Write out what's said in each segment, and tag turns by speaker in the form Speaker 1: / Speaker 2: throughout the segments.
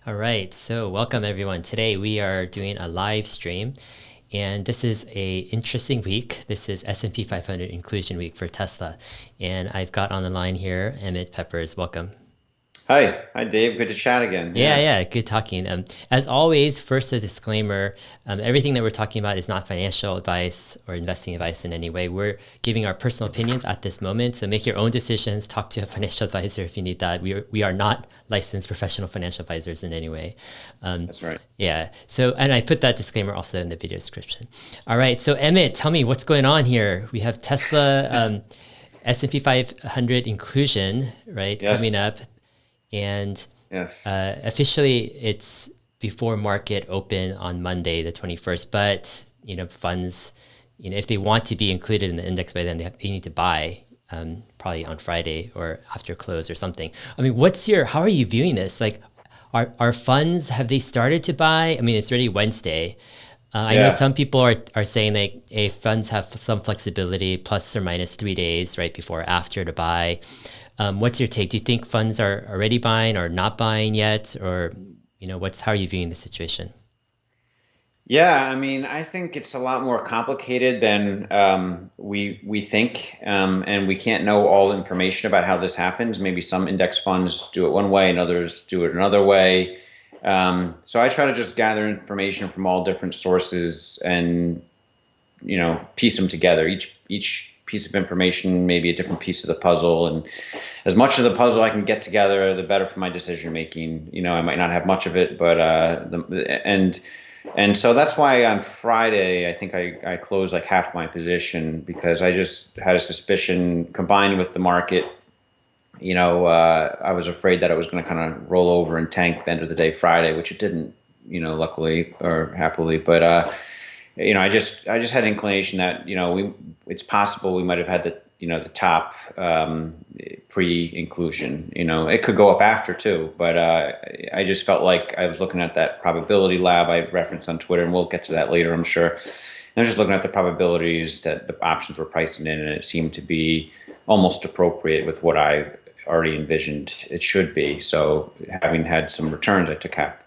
Speaker 1: All right, so welcome everyone. Today we are doing a live stream, and this is a interesting week. This is S&P 500 Inclusion Week for Tesla, and I've got on the line here Emmet Peppers. Welcome.
Speaker 2: Hi, Dave. Good to chat again. Yeah.
Speaker 1: Yeah, good talking. As always, first a disclaimer, everything that we're talking about is not financial advice or investing advice in any way. We're giving our personal opinions at this moment, so make your own decisions. Talk to a financial advisor if you need that. We are not licensed professional financial advisors in any way.
Speaker 2: That's right.
Speaker 1: Yeah, so, and I put that disclaimer also in the video description. All right, so Emmett, tell me what's going on here. We have Tesla, S&P 500 inclusion, right, coming
Speaker 2: Yes.
Speaker 1: up. And
Speaker 2: Yes.
Speaker 1: officially, it's before market open on Monday, the 21st. But funds, if they want to be included in the index by then, they need to buy probably on Friday or after close or something. I mean, how are you viewing this? Like, are funds, have they started to buy? I mean, it's already Wednesday. I know
Speaker 2: Yeah.
Speaker 1: some people are saying like, hey, funds have some flexibility, plus or minus 3 days, right before or after to buy. What's your take? Do you think funds are already buying or not buying yet? Or, how are you viewing the situation?
Speaker 2: Yeah. I mean, I think it's a lot more complicated than we think, and we can't know all the information about how this happens. Maybe some index funds do it one way, and others do it another way. So I try to just gather information from all different sources and piece them together. Each piece of information, maybe a different piece of the puzzle, and as much of the puzzle I can get together, the better for my decision making. I might not have much of it, but and so that's why on Friday I think I closed like half my position because I just had a suspicion combined with the market. I was afraid that it was going to kind of roll over and tank at the end of the day Friday, which it didn't. Luckily or happily, but I just had an inclination that it's possible we might have had the top pre-inclusion. It could go up after too, but I just felt like I was looking at that probability lab I referenced on Twitter, and we'll get to that later, I'm sure. And I was just looking at the probabilities that the options were pricing in, and it seemed to be almost appropriate with what I already envisioned it should be. So having had some returns, I took half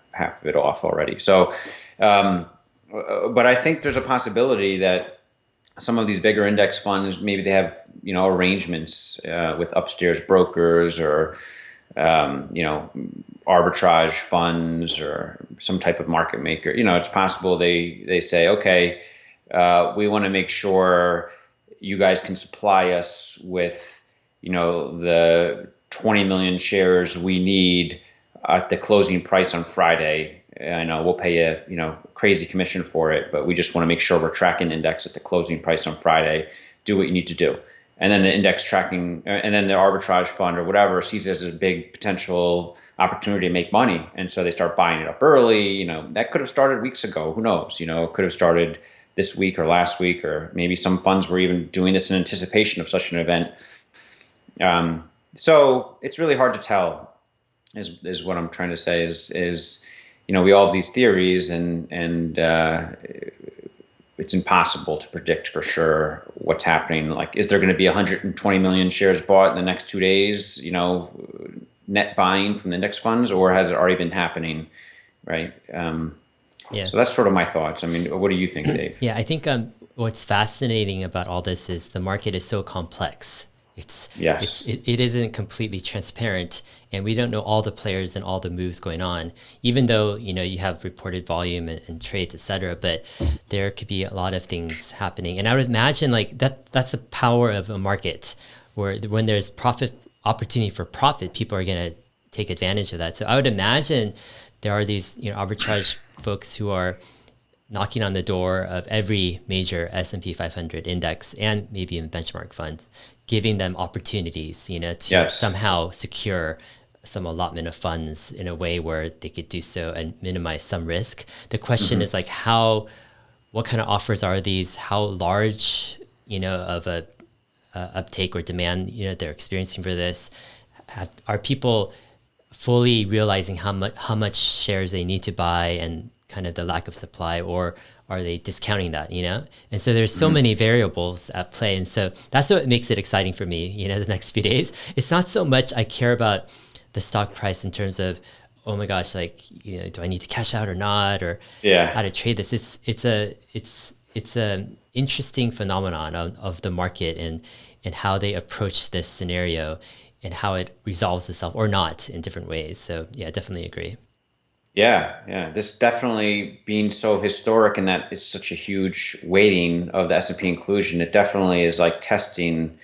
Speaker 2: of it off already. So. But I think there's a possibility that some of these bigger index funds, maybe they have, arrangements with upstairs brokers or, arbitrage funds or some type of market maker. It's possible they say, okay, we want to make sure you guys can supply us with, the 20 million shares we need at the closing price on Friday. I know we'll pay crazy commission for it, but we just want to make sure we're tracking index at the closing price on Friday. Do what you need to do. And then the index tracking, and then the arbitrage fund or whatever sees it as a big potential opportunity to make money. And so they start buying it up early. That could have started weeks ago. Who knows? It could have started this week or last week, or maybe some funds were even doing this in anticipation of such an event. So it's really hard to tell is what I'm trying to say is we all have these theories and it's impossible to predict for sure what's happening. Like, is there going to be 120 million shares bought in the next 2 days, net buying from the index funds, or has it already been happening? Right.
Speaker 1: Yeah.
Speaker 2: So that's sort of my thoughts. I mean, what do you think, Dave?
Speaker 1: Yeah, I think what's fascinating about all this is the market is so complex.
Speaker 2: Yes.
Speaker 1: It isn't completely transparent, and we don't know all the players and all the moves going on, even though you have reported volume and trades, etc. But there could be a lot of things happening, and I would imagine like that's the power of a market, where when there's profit opportunity for profit, people are going to take advantage of that. So I would imagine there are these arbitrage folks who are knocking on the door of every major S&P 500 index and maybe even benchmark funds, giving them opportunities, to
Speaker 2: Yes.
Speaker 1: somehow secure some allotment of funds in a way where they could do so and minimize some risk. The question is like what kind of offers are these? How large, of a uptake or demand, they're experiencing for this? Are people fully realizing how much shares they need to buy and kind of the lack of supply, or are they discounting that, And so there's so many variables at play. And so that's what makes it exciting for me, the next few days. It's not so much I care about the stock price in terms of, oh my gosh, like, do I need to cash out or not, or
Speaker 2: Yeah.
Speaker 1: how to trade this? It's a interesting phenomenon of the market, and how they approach this scenario and how it resolves itself or not in different ways. So yeah, definitely agree.
Speaker 2: Yeah, yeah. This definitely being so historic in that it's such a huge weighting of the S&P inclusion, it definitely is like testing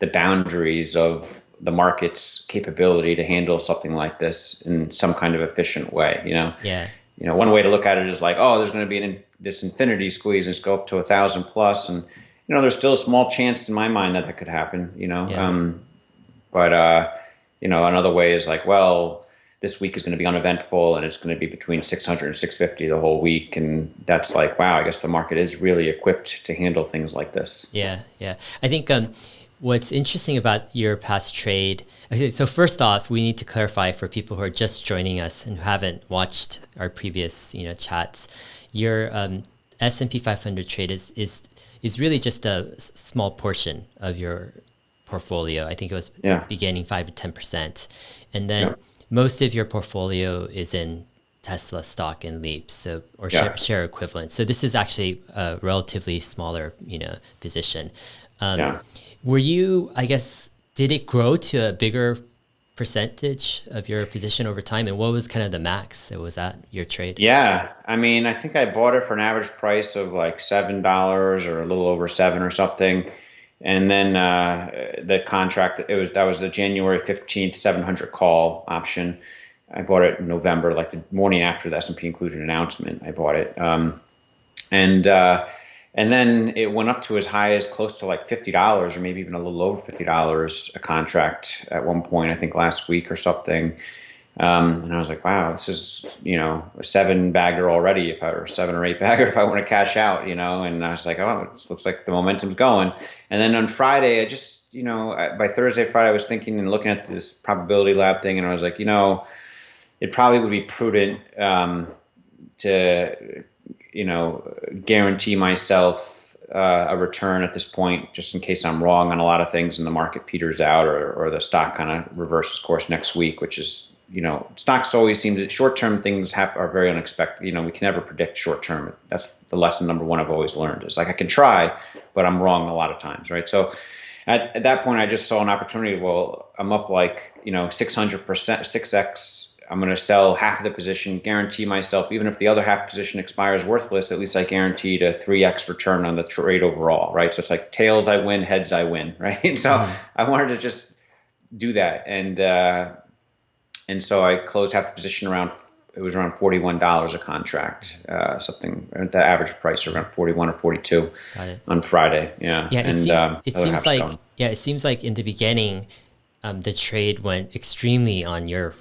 Speaker 2: the boundaries of the market's capability to handle something like this in some kind of efficient way, you know.
Speaker 1: Yeah.
Speaker 2: One way to look at it is like, oh, there's going to be this infinity squeeze and it's go up to 1,000 plus, and there's still a small chance in my mind that could happen,
Speaker 1: Yeah.
Speaker 2: but another way is like, well, this week is going to be uneventful and it's going to be between 600 and 650 the whole week, and that's like, wow, I guess the market is really equipped to handle things like this.
Speaker 1: Yeah. Yeah. I think what's interesting about your past trade. Okay, so first off, we need to clarify for people who are just joining us and who haven't watched our previous chats. Your S&P 500 trade is really just a small portion of your portfolio. I think it was beginning 5 to 10%, and then most of your portfolio is in Tesla stock and leaps, so or share equivalent. So this is actually a relatively smaller position. Were you, I guess, did it grow to a bigger percentage of your position over time? And what was kind of the max that was at your trade?
Speaker 2: Yeah. I mean, I think I bought it for an average price of like $7 or a little over 7 or something. And then the contract, that was the January 15th 700 call option. I bought it in November, like the morning after the S&P inclusion announcement. I bought it. And then it went up to as high as close to like $50, or maybe even a little over $50 a contract at one point, I think last week or something. And I was like, wow, this is, a 7-bagger already, or 7 or 8-bagger if I want to cash out, and I was like, oh, it looks like the momentum's going. And then on Friday, I just, by Thursday, Friday, I was thinking and looking at this probability lab thing, and I was like, it probably would be prudent to guarantee myself a return at this point, just in case I'm wrong on a lot of things and the market peters out, or the stock kind of reverses course next week, which is, stocks always seem to, short-term things are very unexpected. We can never predict short-term. That's the lesson number one I've always learned, is like, I can try, but I'm wrong a lot of times, right? So at that point, I just saw an opportunity. Well, I'm up like, 600%, 6x. I'm going to sell half of the position, guarantee myself, even if the other half position expires worthless, at least I guaranteed a 3x return on the trade overall, right? So it's like tails I win, heads I win, right? And so I wanted to just do that. And so I closed half the position around $41 a contract, something at the average price around 41 or 42 on Friday. Yeah.
Speaker 1: Yeah. It seems like in the beginning, the trade went extremely on your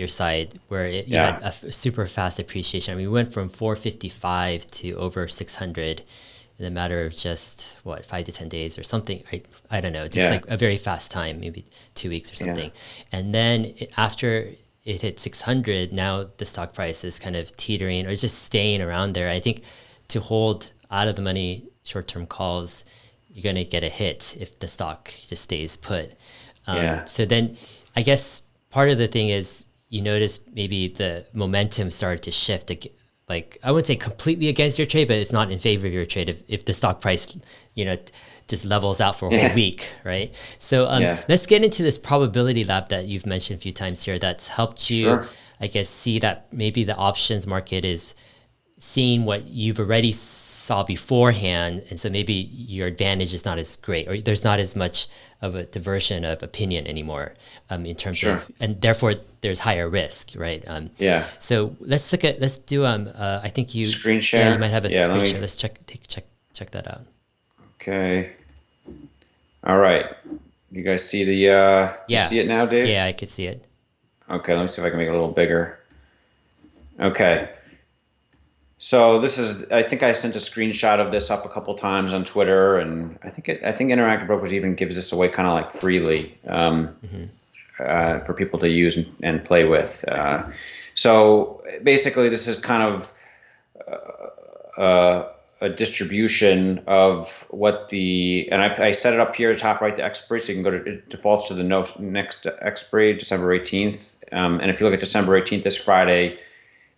Speaker 1: side, where you had a super fast appreciation. I mean, we went from 455 to over 600 in a matter of just 5 to 10 days or something. I don't know, just like a very fast time, maybe 2 weeks or something. And then after it hit 600, now the stock price is kind of teetering or just staying around there. I think to hold out of the money short-term calls, you're going to get a hit if the stock just stays put. So then I guess part of the thing is, you notice maybe the momentum started to shift, like I wouldn't say completely against your trade, but it's not in favor of your trade if the stock price, just levels out for a whole week, right? So let's get into this probability lab that you've mentioned a few times here that's helped you, I guess, see that maybe the options market is seeing what you've already saw beforehand, and so maybe your advantage is not as great, or there's not as much of a diversion of opinion anymore in terms of, and therefore there's higher risk, right? So let's do I think you
Speaker 2: screen share.
Speaker 1: Yeah, you might have a screen share. Let's check that out.
Speaker 2: Okay. All right. You guys see the you see it now, Dave?
Speaker 1: Yeah, I could see it.
Speaker 2: Okay, let me see if I can make it a little bigger. Okay. So this is, I think I sent a screenshot of this up a couple times on Twitter, and I think Interactive Brokers even gives this away kind of like freely for people to use and play with. So basically, this is kind of a distribution of what and I set it up here at top right, the expiry, so you can go to, it defaults to the next expiry, December 18th, And if you look at December 18th, this Friday,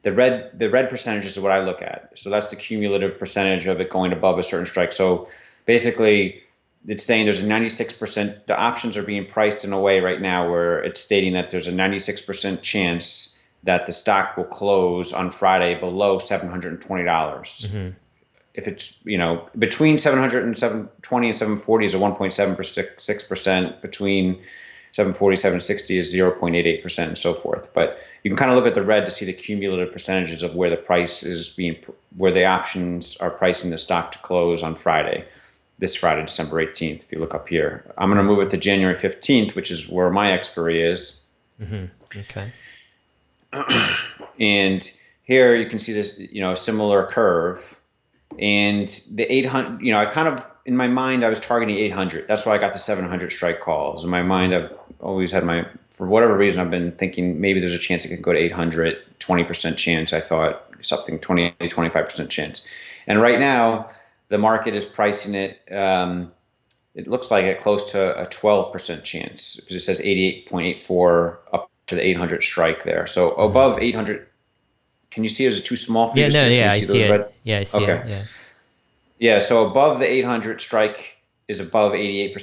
Speaker 2: the red percentages is what I look at. So that's the cumulative percentage of it going above a certain strike. So basically, it's saying there's a 96%, the options are being priced in a way right now where it's stating that there's a 96% chance that the stock will close on Friday below $720. Mm-hmm. If it's, between 700 and 720 and 740 is a 1.76%, between 740, 760 is 0.88% and so forth. But you can kind of look at the red to see the cumulative percentages of where the price is where the options are pricing the stock to close on this Friday, December 18th, if you look up here. I'm going to move it to January 15th, which is where my expiry is.
Speaker 1: Mm-hmm. Okay.
Speaker 2: And here you can see this, similar curve. And the 800, I kind of, in my mind, I was targeting 800. That's why I got the 700 strike calls. In my mind, I've always had for whatever reason, I've been thinking maybe there's a chance it could go to 800, 20% chance. I thought something 20, 25% chance. And right now, the market is pricing it. It looks like it close to a 12% chance because it says 88.84 up to the 800 strike there. So above 800, can you see is it too small for you to see?
Speaker 1: Yeah, I see it. Red? Yeah, I see it. Yeah.
Speaker 2: Yeah, so above the 800 strike is above 88%,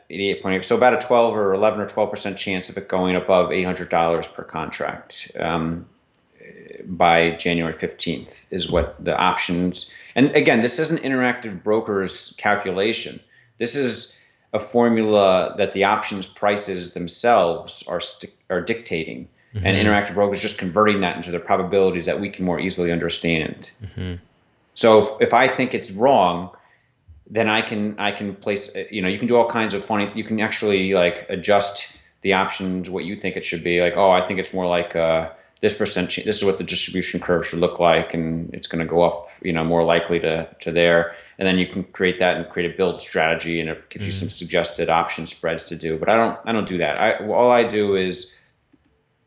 Speaker 2: 88.8. So about a 12 or 11 or 12% chance of it going above $800 per contract by January 15th is what the options. And again, this isn't Interactive Brokers calculation. This is a formula that the options prices themselves are dictating. Mm-hmm. And Interactive Brokers just converting that into the probabilities that we can more easily understand. Mm-hmm. So if I think it's wrong, then I can place, you can do all kinds of funny, you can actually like adjust the options, what you think it should be. Like, I think it's more like this percent, this is what the distribution curve should look like. And it's going to go up, more likely to there. And then you can create that and create a build strategy, and it gives you some suggested option spreads to do. But I don't do that. All I do is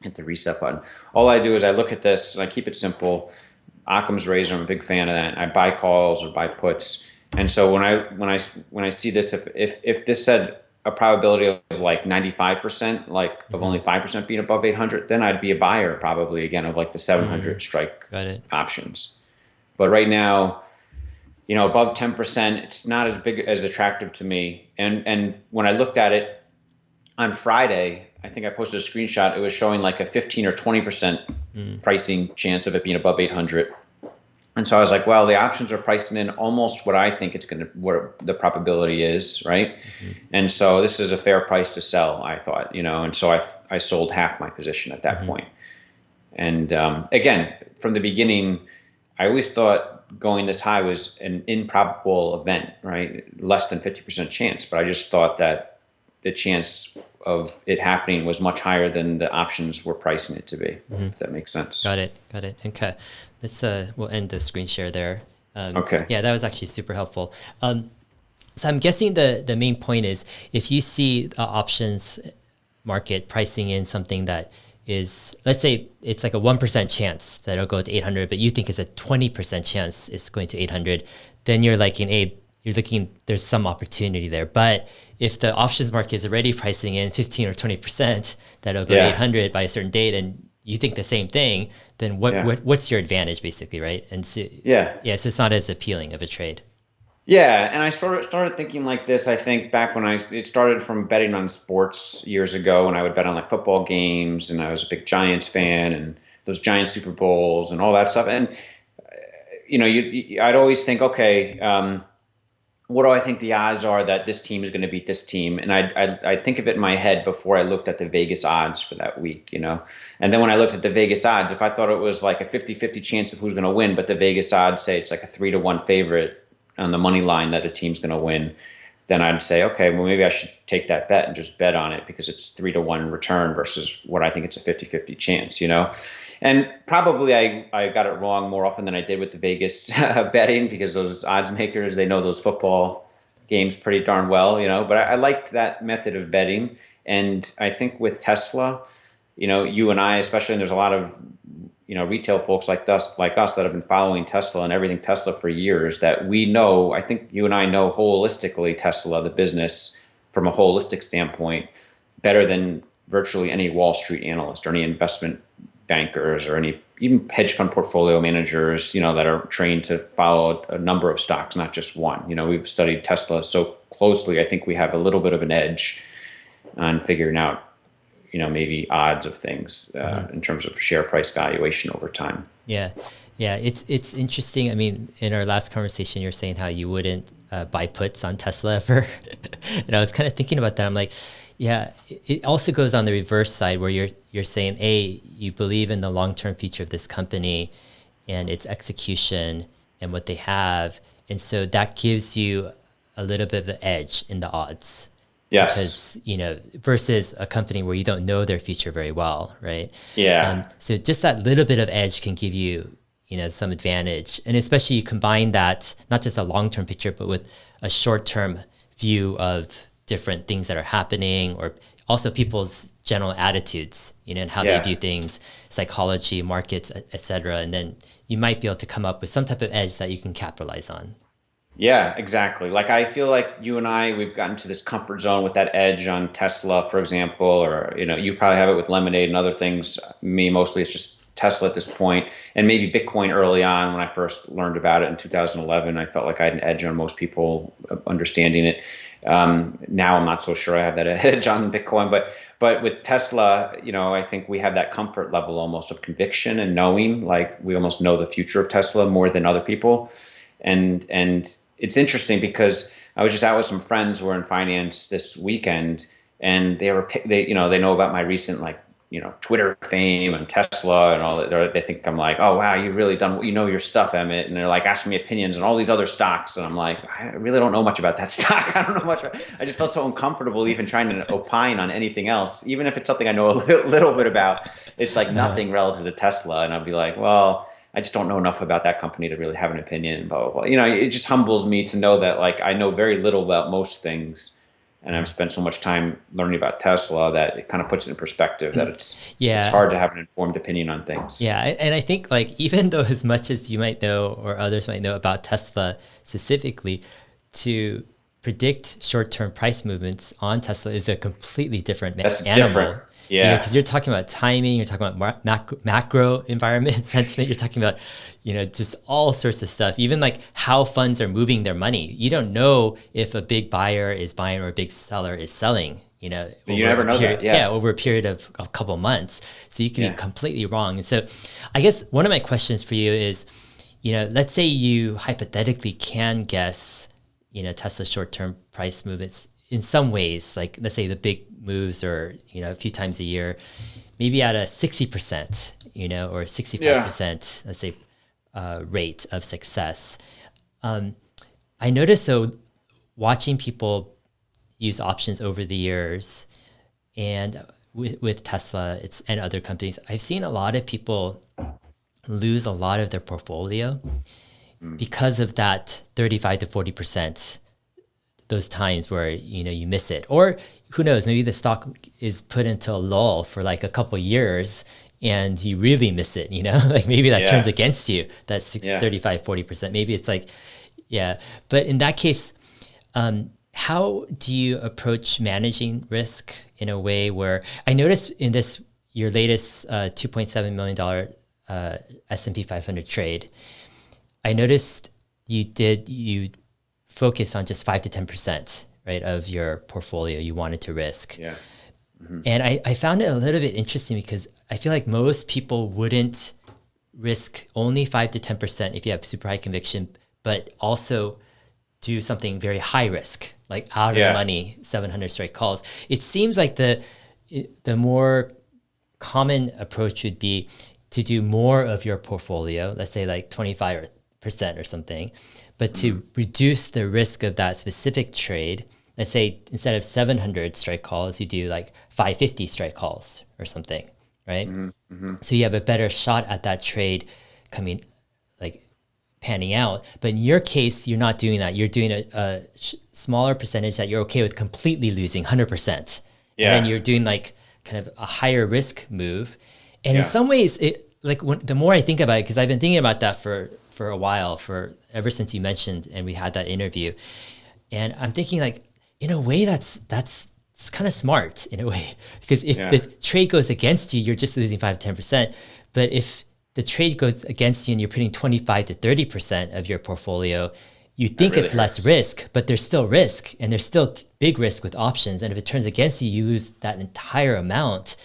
Speaker 2: hit the reset button. All I do is I look at this and I keep it simple. Occam's razor, I'm a big fan of that. I buy calls or buy puts. And so when I see this, if this said a probability of like 95%, like of only 5% being above 800, then I'd be a buyer probably again of like the 700 strike options. But right now, above 10%, it's not as big as attractive to me. And when I looked at it on Friday, I think I posted a screenshot. It was showing like a 15 or 20% pricing chance of it being above 800. And so I was like, well, the options are pricing in almost what I think what the probability is, right? Mm-hmm. And so this is a fair price to sell, I thought, and so I sold half my position at that point. And again, from the beginning, I always thought going this high was an improbable event, right? Less than 50% chance, but I just thought that the chance of it happening was much higher than the options were pricing it to be, if that makes sense.
Speaker 1: Got it. Okay. Let's, we'll end the screen share there.
Speaker 2: Okay.
Speaker 1: Yeah, that was actually super helpful. So I'm guessing the main point is if you see options market pricing in something that is, let's say it's like a 1% chance that it'll go to 800, but you think it's a 20% chance it's going to 800, then you're like you're looking, there's some opportunity there. But if the options market is already pricing in 15 or 20% that it'll go to 800 by a certain date, and you think the same thing, then what's your advantage basically, right? And so, so it's not as appealing of a trade.
Speaker 2: Yeah, and I started thinking like this, I think back when it started from betting on sports years ago, and I would bet on like football games, and I was a big Giants fan, and those Giant Super Bowls and all that stuff. And, I'd always think, okay, what do I think the odds are that this team is going to beat this team? And I'd think of it in my head before I looked at the Vegas odds for that week, And then when I looked at the Vegas odds, if I thought it was like a 50-50 chance of who's going to win, but the Vegas odds say it's like a 3-1 favorite on the money line that a team's going to win, then I'd say, okay, well, maybe I should take that bet and just bet on it because it's 3-1 return versus what I think it's a 50-50 chance, And probably I got it wrong more often than I did with the Vegas betting because those odds makers, they know those football games pretty darn well, But I liked that method of betting. And I think with Tesla, you and I, especially, and there's a lot of, retail folks like us that have been following Tesla and everything Tesla for years, that we know, I think you and I know holistically Tesla, the business, from a holistic standpoint, better than virtually any Wall Street analyst or any investment bankers or any even hedge fund portfolio managers, that are trained to follow a number of stocks, not just one. We've studied Tesla so closely. I think we have a little bit of an edge on figuring out, maybe odds of things in terms of share price valuation over time.
Speaker 1: Yeah. Yeah. It's interesting. I mean, in our last conversation, you're saying how you wouldn't buy puts on Tesla ever. And I was kind of thinking about that. I'm like, yeah, it also goes on the reverse side where you're saying, A, you believe in the long-term future of this company and its execution and what they have. And so that gives you a little bit of an edge in the odds.
Speaker 2: Yes.
Speaker 1: Because, versus a company where you don't know their future very well, right?
Speaker 2: Yeah.
Speaker 1: So just that little bit of edge can give you, some advantage. And especially you combine that, not just a long-term picture, but with a short-term view of different things that are happening, or also people's general attitudes, and how they view things, psychology, markets, et cetera. And then you might be able to come up with some type of edge that you can capitalize on.
Speaker 2: Yeah, exactly. Like I feel like you and we've gotten to this comfort zone with that edge on Tesla, for example, or, you probably have it with Lemonade and other things. Me, mostly it's just Tesla at this point, and maybe Bitcoin early on. When I first learned about it in 2011, I felt like I had an edge on most people understanding it. Now I'm not so sure I have that edge on Bitcoin, but with Tesla, I think we have that comfort level almost of conviction and knowing, like we almost know the future of Tesla more than other people. And it's interesting because I was just out with some friends who were in finance this weekend, and they know about my recent Twitter fame and Tesla and all that. They think I'm like, oh wow, you've really done your stuff, Emmett. And they're like asking me opinions on all these other stocks, and I'm like, I really don't know much about that stock. I don't know much. I just felt so uncomfortable even trying to opine on anything else, even if it's something I know a little bit about. It's like nothing relative to Tesla, and I'd be like, well, I just don't know enough about that company to really have an opinion, blah, blah, blah. It just humbles me to know that I know very little about most things, and I've spent so much time learning about Tesla that it kind of puts it in perspective that it's hard to have an informed opinion on things.
Speaker 1: Yeah. And I think even though as much as you might know or others might know about Tesla specifically, to predict short-term price movements on Tesla is a completely different animal.
Speaker 2: Different. Yeah.
Speaker 1: Because you're talking about timing, you're talking about macro environment sentiment, you're talking about, just all sorts of stuff, even how funds are moving their money. You don't know if a big buyer is buying or a big seller is selling,
Speaker 2: you never know that. Yeah.
Speaker 1: Over a period of a couple months. So you can be completely wrong. And so I guess one of my questions for you is, let's say you hypothetically can guess, Tesla's short-term price movements in some ways, let's say the big moves are, a few times a year, maybe at a 60%, or 65%, let's say, rate of success. I noticed, though, watching people use options over the years, and with Tesla and other companies, I've seen a lot of people lose a lot of their portfolio because of that 35 to 40%. Those times where you miss it, or who knows, maybe the stock is put into a lull for a couple years and you really miss it, maybe that turns against you. That's 35, 40%. Maybe it's but in that case, how do you approach managing risk in a way where I noticed in your latest $2.7 million S&P 500 trade, I noticed you focus on just 5 to 10%, right, of your portfolio you wanted to risk.
Speaker 2: Yeah. Mm-hmm.
Speaker 1: And I found it a little bit interesting because I feel like most people wouldn't risk only 5 to 10% if you have super high conviction, but also do something very high risk, like out of the money 700 strike calls. It seems like the more common approach would be to do more of your portfolio, let's say 25% or something, but to reduce the risk of that specific trade. Let's say instead of 700 strike calls, you do 550 strike calls or something, right? Mm-hmm. So you have a better shot at that trade coming, panning out. But in your case, you're not doing that. You're doing a smaller percentage that you're okay with completely losing 100%. Yeah. And then you're doing kind of a higher risk move. And in some ways, the more I think about it, because I've been thinking about that for a while, ever since you mentioned and we had that interview, and I'm thinking in a way that's it's kind of smart in a way, because if the trade goes against you, you're just losing 5 to 10%. But if the trade goes against you and you're putting 25 to 30% of your portfolio, you think really it's less risk, but there's still risk, and there's still big risk with options. And if it turns against you, you lose that entire amount.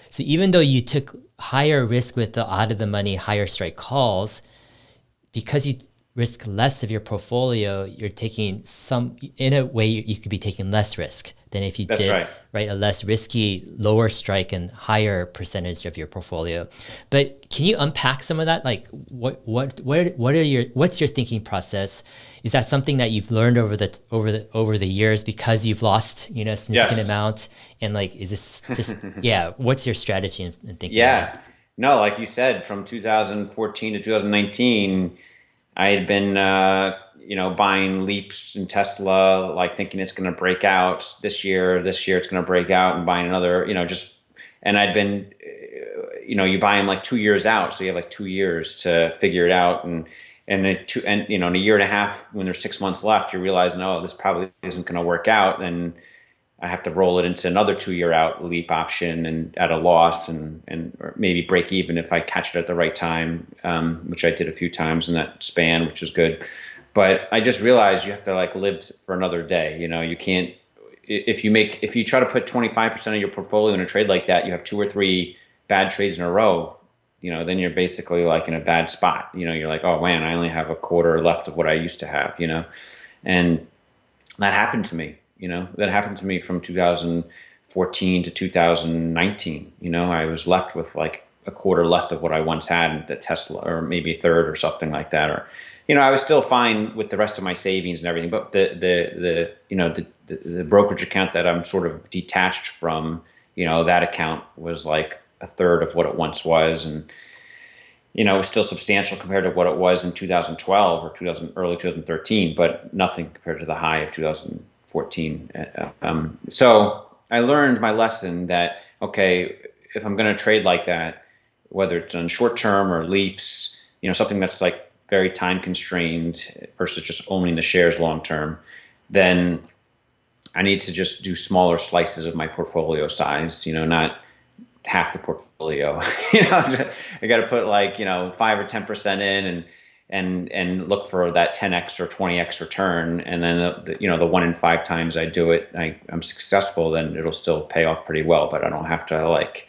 Speaker 1: So even though you took higher risk with the out of the money, higher strike calls, because you risk less of your portfolio, you're taking some, in a way, you could be taking less risk than if you did a less risky, lower strike and higher percentage of your portfolio. But can you unpack some of that? Like what's your thinking process? Is that something that you've learned over the years because you've lost, a significant amount? And like, is this just, what's your strategy in thinking?
Speaker 2: Yeah, no, like you said, from 2014 to 2019, I had been, buying leaps in Tesla, like thinking it's going to break out this year it's going to break out, and buying another, and I'd been, you buy them like 2 years out. So you have like 2 years to figure it out. And in a year and a half, when there's 6 months left, you realize, no, this probably isn't going to work out. And I have to roll it into another 2 year out leap option and at a loss and or maybe break even if I catch it at the right time, which I did a few times in that span, which is good. But I just realized you have to like live for another day. You can't, if you try to put 25% of your portfolio in a trade like that, you have 2 or 3 bad trades in a row, then you're basically like in a bad spot. You're like, oh man, I only have a quarter left of what I used to have, and that happened to me. That happened to me from 2014 to 2019. I was left with like a quarter left of what I once had at the Tesla, or maybe a third or something like that. Or, I was still fine with the rest of my savings and everything, but the brokerage account that I'm sort of detached from, that account was like a third of what it once was. And, it was still substantial compared to what it was in 2012 or early 2013, but nothing compared to the high of 2014. So I learned my lesson that, okay, if I'm going to trade like that, whether it's on short term or leaps, something that's like very time constrained versus just owning the shares long term, then I need to just do smaller slices of my portfolio size, not half the portfolio. I got to put like, 5 or 10% in and look for that 10x or 20x return. And then the 1 in 5 times I do it, I'm successful, then it'll still pay off pretty well. But I don't have to like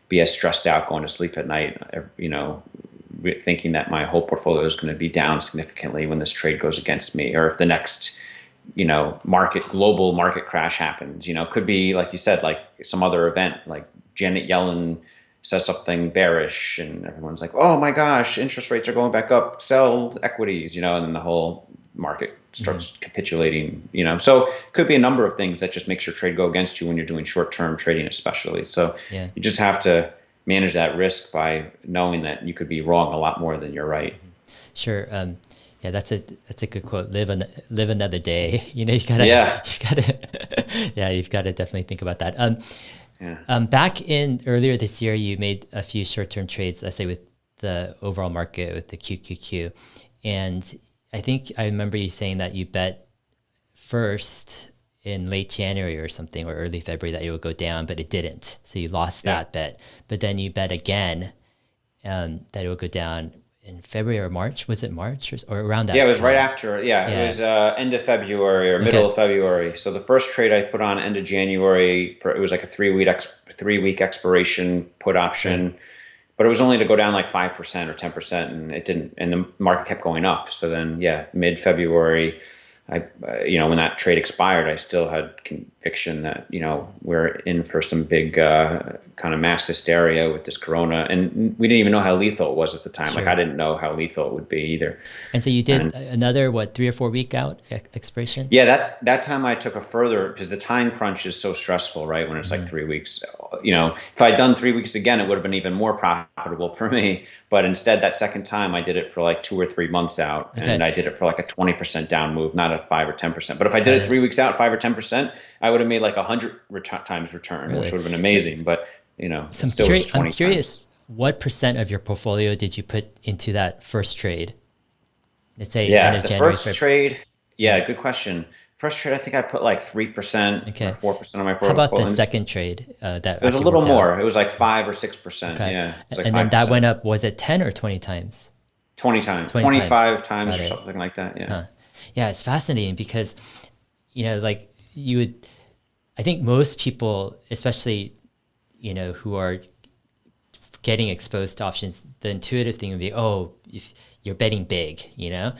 Speaker 2: be as stressed out going to sleep at night, thinking that my whole portfolio is going to be down significantly when this trade goes against me, or if the next global market crash happens. Could be, like you said, like some other event, like Janet Yellen says something bearish and everyone's like, oh my gosh, interest rates are going back up, sell equities, and then the whole market starts capitulating, So it could be a number of things that just makes your trade go against you when you're doing short-term trading, especially. So you just have to manage that risk by knowing that you could be wrong a lot more than you're right.
Speaker 1: Sure. That's a good quote. Live another day. You've got to definitely think about that. Back in earlier this year, you made a few short-term trades, let's say with the overall market, with the QQQ. And I think I remember you saying that you bet first in late January or something, or early February, that it would go down, but it didn't. So you lost that bet. But then you bet again that it would go down in February or March. Was it March or around that?
Speaker 2: Yeah, it was right after. It was end of February or middle of February. So the first trade I put on end of January, it was like a 3-week expiration put option, but it was only to go down like 5% or 10%, and it didn't. And the market kept going up. So then, mid February, when that trade expired, I still had conviction that, we're in for some big kind of mass hysteria with this corona. And we didn't even know how lethal it was at the time. Sure. Like I didn't know how lethal it would be either.
Speaker 1: And so you did another, 3 or 4 week out expiration?
Speaker 2: Yeah, that time I took a further, because the time crunch is so stressful, right? When it's like 3 weeks, if I'd done 3 weeks again, it would have been even more profitable for me. But instead, that second time, I did it for like 2 or 3 months out, and I did it for like a 20% down move, not a 5 or 10%. But if I did it 3 weeks out, 5 or 10%, I would have made like 100 times return, which would have been amazing. But
Speaker 1: so I'm curious, what percent of your portfolio did you put into that first trade? Let's say end of January.
Speaker 2: First trade. Yeah, good question. first trade, I think I put like 3% or
Speaker 1: Okay.
Speaker 2: 4% on my
Speaker 1: How about the
Speaker 2: portfolio.
Speaker 1: second trade that
Speaker 2: It was a
Speaker 1: actually
Speaker 2: little
Speaker 1: worked out?
Speaker 2: more. It was like 5 or 6%.
Speaker 1: Okay.
Speaker 2: Yeah, it's like
Speaker 1: And then that
Speaker 2: 5%.
Speaker 1: went up, was it 10 or 20 times?
Speaker 2: 20 times,
Speaker 1: 20 times.
Speaker 2: 25 times
Speaker 1: Got
Speaker 2: or
Speaker 1: it.
Speaker 2: something like that. Yeah.
Speaker 1: Huh. Yeah, it's fascinating because, like you would, I think most people, especially, who are getting exposed to options, the intuitive thing would be, oh, if you're betting big,
Speaker 2: Yeah.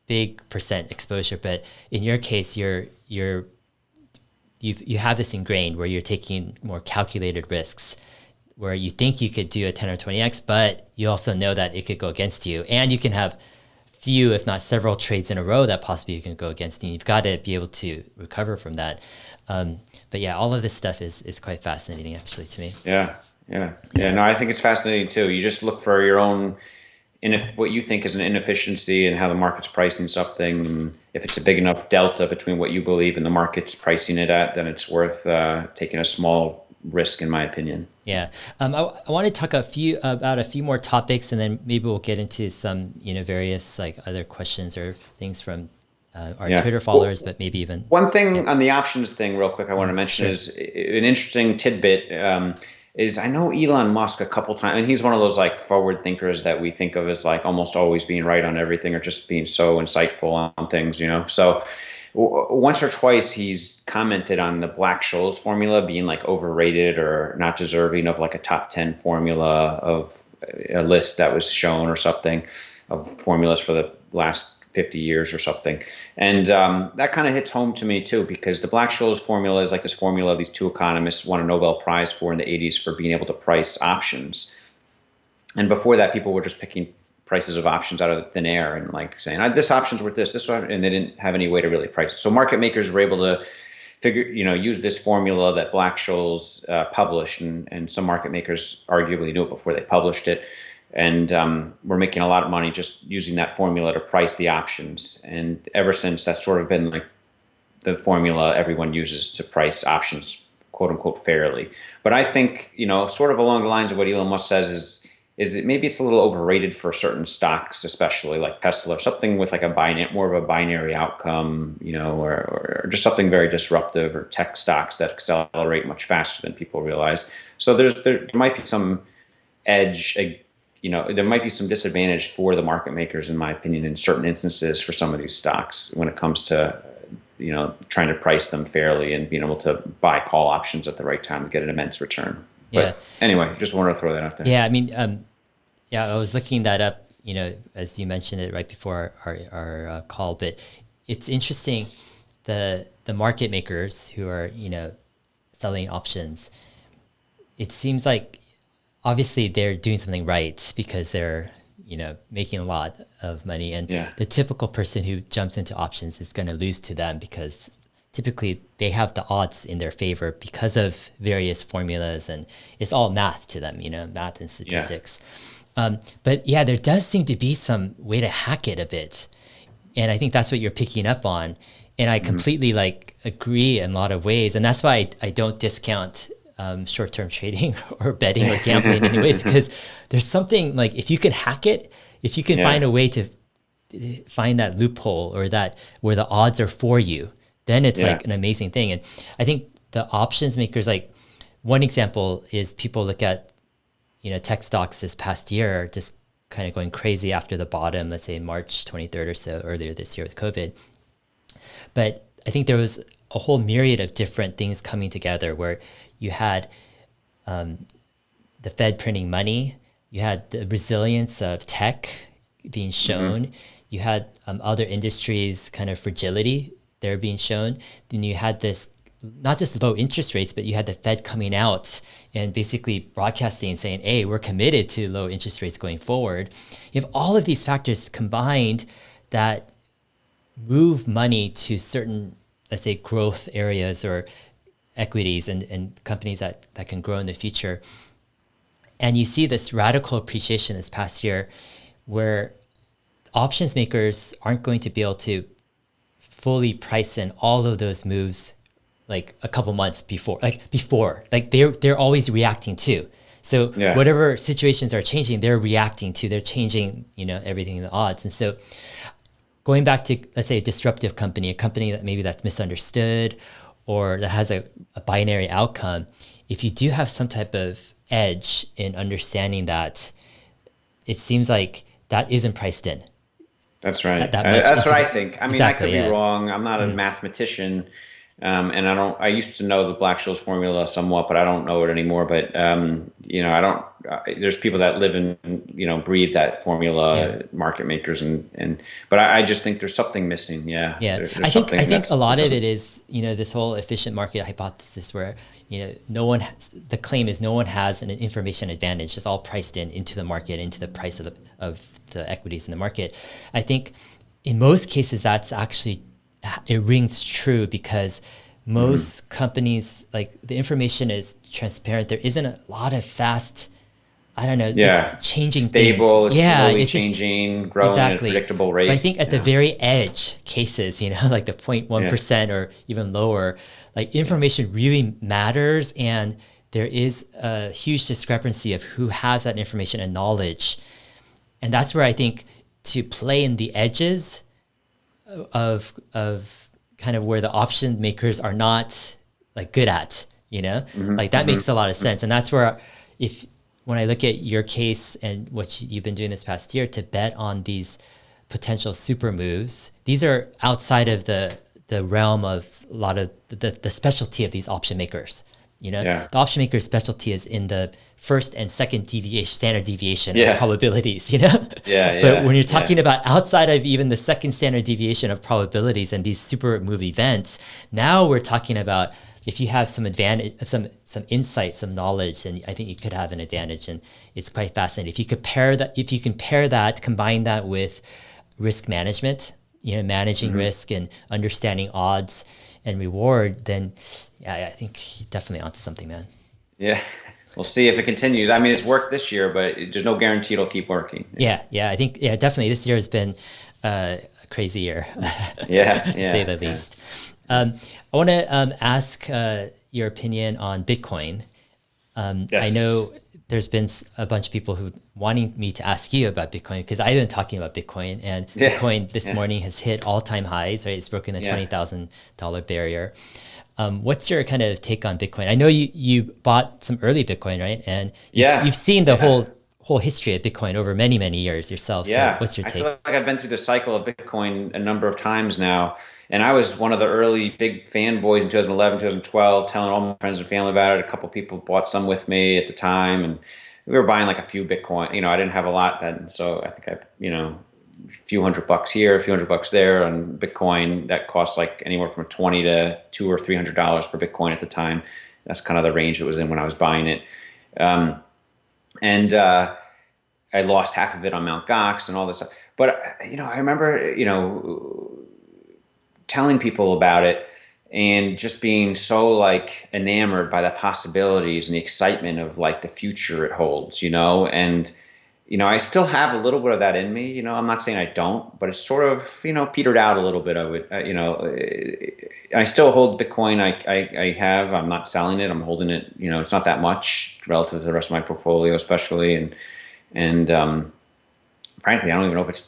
Speaker 1: big percent exposure. But in your case, you have this ingrained where you're taking more calculated risks, where you think you could do a 10 or 20x, but you also know that it could go against you, and you can have few, if not several trades in a row that possibly you can go against you. You've got to be able to recover from that. But yeah, all of this stuff is quite fascinating actually to me.
Speaker 2: Yeah. Yeah. Yeah. No, I think it's fascinating too. You just look for your own, what you think is an inefficiency and how the market's pricing something. And if it's a big enough delta between what you believe and the market's pricing it at, then it's worth taking a small risk, in my opinion.
Speaker 1: Yeah. I want to talk about a few more topics, and then maybe we'll get into some, various like other questions or things from our
Speaker 2: Yeah.
Speaker 1: Twitter followers, but maybe even.
Speaker 2: One
Speaker 1: Yeah.
Speaker 2: thing on the options thing, real quick, I want to mention
Speaker 1: Sure.
Speaker 2: is an interesting tidbit. Is I know Elon Musk a couple times, and he's one of those like forward thinkers that we think of as like almost always being right on everything or just being so insightful on things, So once or twice he's commented on the Black-Scholes formula being like overrated or not deserving of like a top 10 formula of a list that was shown or something of formulas for the last 50 years or something. And that kind of hits home to me too, because the Black-Scholes formula is like this formula these two economists won a Nobel Prize for in the 80s for being able to price options. And before that, people were just picking prices of options out of thin air and like saying, this option's worth this one, and they didn't have any way to really price it. So market makers were able to use this formula that Black-Scholes published, and some market makers arguably knew it before they published it. And we're making a lot of money just using that formula to price the options. And ever since, that's sort of been like the formula everyone uses to price options, quote unquote, fairly. But I think, sort of along the lines of what Elon Musk says is that maybe it's a little overrated for certain stocks, especially like Tesla, or something with like more of a binary outcome, or just something very disruptive, or tech stocks that accelerate much faster than people realize. So there might be some edge, there might be some disadvantage for the market makers, in my opinion, in certain instances for some of these stocks when it comes to, trying to price them fairly and being able to buy call options at the right time to get an immense return.
Speaker 1: Yeah.
Speaker 2: But anyway, just wanted to throw that out there.
Speaker 1: Yeah. I mean, I was looking that up, as you mentioned it right before our call, but it's interesting. The market makers who are, selling options, it seems like obviously they're doing something right because they're, making a lot of money. And the typical person who jumps into options is going to lose to them because typically they have the odds in their favor because of various formulas, and it's all math to them, math and statistics. But yeah, there does seem to be some way to hack it a bit. And I think that's what you're picking up on. And I completely agree in a lot of ways. And that's why I don't discount short-term trading or betting or gambling anyways, because there's something like, if you can hack it, if you can find a way to find that loophole or that where the odds are for you, then it's like an amazing thing. And I think the options makers, like one example is people look at, tech stocks this past year, just kind of going crazy after the bottom, let's say March 23rd or so earlier this year with COVID. But I think there was a whole myriad of different things coming together where you had the Fed printing money, you had the resilience of tech being shown, you had other industries kind of fragility there being shown. Then you had this, not just low interest rates, but you had the Fed coming out and basically broadcasting and saying, hey, we're committed to low interest rates going forward. You have all of these factors combined that move money to certain, let's say, growth areas or equities and companies that can grow in the future. And you see this radical appreciation this past year where options makers aren't going to be able to fully price in all of those moves like a couple months before, they're always reacting to. So whatever situations are changing, they're reacting to, they're changing, everything in the odds. And so going back to, let's say, a disruptive company, a company that maybe that's misunderstood or that has a binary outcome, if you do have some type of edge in understanding that, it seems like that isn't priced in.
Speaker 2: That's right.
Speaker 1: That much
Speaker 2: That's
Speaker 1: into
Speaker 2: what I
Speaker 1: the,
Speaker 2: think. I mean, I could
Speaker 1: exactly,
Speaker 2: be
Speaker 1: yeah.
Speaker 2: wrong. I'm not a mathematician, and I used to know the Black-Scholes formula somewhat, but I don't know it anymore. But I don't. There's people that live and breathe that
Speaker 1: Yeah.
Speaker 2: formula, market makers, but I just think there's something missing. Yeah,
Speaker 1: Yeah,
Speaker 2: there's
Speaker 1: I
Speaker 2: something
Speaker 1: think a
Speaker 2: that
Speaker 1: lot of
Speaker 2: doesn't.
Speaker 1: it is, this whole efficient market hypothesis where, no one has, the claim is no one has an information advantage. It's all priced into the market, into the price of the equities in the market. I think in most cases that's actually, it rings true because most companies, like, the information is transparent. There isn't a lot of fast, I don't know,
Speaker 2: Yeah,
Speaker 1: just changing things.
Speaker 2: stable. It's
Speaker 1: Yeah,
Speaker 2: slowly
Speaker 1: it's just
Speaker 2: changing, growing at a
Speaker 1: exactly.
Speaker 2: predictable
Speaker 1: But I
Speaker 2: rate.
Speaker 1: think at the
Speaker 2: Yeah,
Speaker 1: very edge cases, like the
Speaker 2: yeah,
Speaker 1: 0.1% or even lower, like
Speaker 2: yeah.
Speaker 1: information really matters. And there is a huge discrepancy of who has that information and knowledge. And that's where I think to play in the edges of kind of where the option makers are not like good at,
Speaker 2: Hmm.
Speaker 1: like that
Speaker 2: Hmm.
Speaker 1: makes a lot of sense. And that's where, if when I look at your case and what you've been doing this past year to bet on these potential super moves, these are outside of the realm of a lot of the specialty of these option makers.
Speaker 2: Yeah,
Speaker 1: The option maker's specialty is in the first and second standard deviation of
Speaker 2: yeah,
Speaker 1: probabilities,
Speaker 2: yeah,
Speaker 1: But when
Speaker 2: yeah,
Speaker 1: you're
Speaker 2: yeah.
Speaker 1: talking about outside of even the second standard deviation of probabilities and these super move events, now we're talking about if you have some advantage, some insight, some knowledge, and I think you could have an advantage. And it's quite fascinating. If you can pair that, combine that with risk management, managing
Speaker 2: Hmm.
Speaker 1: risk and understanding odds and reward, then yeah, I think you're definitely onto something, man.
Speaker 2: Yeah, we'll see if it continues. I mean, it's worked this year, but there's no guarantee it'll keep working. Yeah,
Speaker 1: Yeah, I think, yeah, definitely this year has been a crazy year,
Speaker 2: yeah,
Speaker 1: to say
Speaker 2: yeah,
Speaker 1: the
Speaker 2: yeah.
Speaker 1: least. I want to ask your opinion on Bitcoin. I
Speaker 2: Yes.
Speaker 1: know there's been a bunch of people who wanting me to ask you about Bitcoin because I've been talking about Bitcoin, and
Speaker 2: Yeah,
Speaker 1: Bitcoin this
Speaker 2: yeah,
Speaker 1: morning has hit all-time highs, right? It's broken the
Speaker 2: yeah.
Speaker 1: $20,000 barrier. What's your kind of take on Bitcoin? I know you bought some early Bitcoin, right? And you've
Speaker 2: Yeah,
Speaker 1: seen the
Speaker 2: yeah,
Speaker 1: whole history of Bitcoin over many years yourself. So
Speaker 2: yeah.
Speaker 1: what's your
Speaker 2: I feel
Speaker 1: take?
Speaker 2: like I've been through the cycle of Bitcoin a number of times now. And I was one of the early big fanboys in 2011, 2012, telling all my friends and family about it. A couple people bought some with me at the time, and we were buying like a few Bitcoin. I didn't have a lot then, so I think a few $100 here, a few $100 there on Bitcoin. That cost like anywhere from 20 to $200 or $300 per Bitcoin at the time. That's kind of the range it was in when I was buying it. Um, and I lost half of it on Mount Gox and all this stuff. But I remember telling people about it and just being so like enamored by the possibilities and the excitement of like the future it holds, and I still have a little bit of that in me. I'm not saying I don't, but it's sort of, petered out a little bit of it. I still hold Bitcoin. I have. I'm not selling it. I'm holding it. It's not that much relative to the rest of my portfolio, especially. And frankly, I don't even know if it's.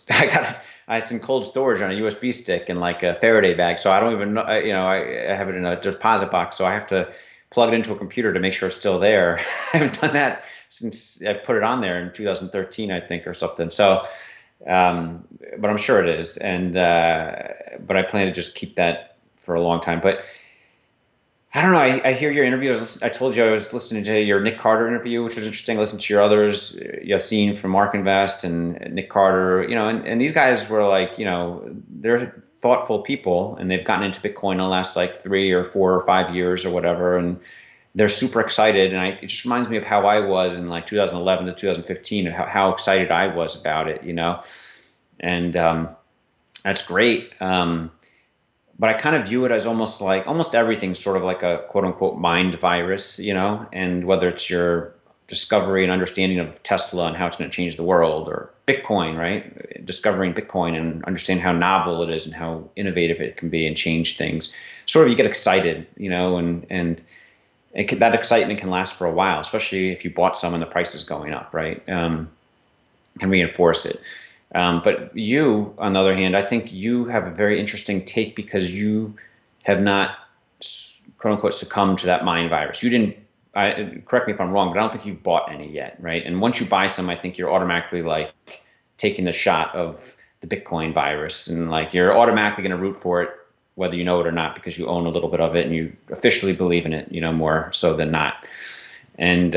Speaker 2: It's in cold storage on a USB stick and like a Faraday bag, so I don't even know. I have it in a deposit box, so I have to plug it into a computer to make sure it's still there. I haven't done that since I put it on there in 2013, I think, or something. So, but I'm sure it is, and but I plan to just keep that for a long time. But I don't know. I hear your interviews. I told you I was listening to your Nick Carter interview, which was interesting. Listen to your others, Yassine from Mark Invest and Nick Carter. And these guys were like, they're thoughtful people, and they've gotten into Bitcoin in the last like 3 or 4 or 5 years or whatever, and they're super excited. And it just reminds me of how I was in like 2011 to 2015, of how excited I was about it, and that's great. But I kind of view it as almost everything's sort of like a quote unquote mind virus, and whether it's your discovery and understanding of Tesla and how it's going to change the world, or Bitcoin, right? Discovering Bitcoin and understanding how novel it is and how innovative it can be and change things. Sort of you get excited, and that excitement can last for a while, especially if you bought some and the price is going up, right? Can reinforce it. But you, on the other hand, I think you have a very interesting take because you have not, quote unquote, succumbed to that mind virus. You didn't, correct me if I'm wrong, but I don't think you've bought any yet, right? And once you buy some, I think you're automatically like taking the shot of the Bitcoin virus, and like you're automatically going to root for it, whether you know it or not, because you own a little bit of it and you officially believe in it, more so than not. And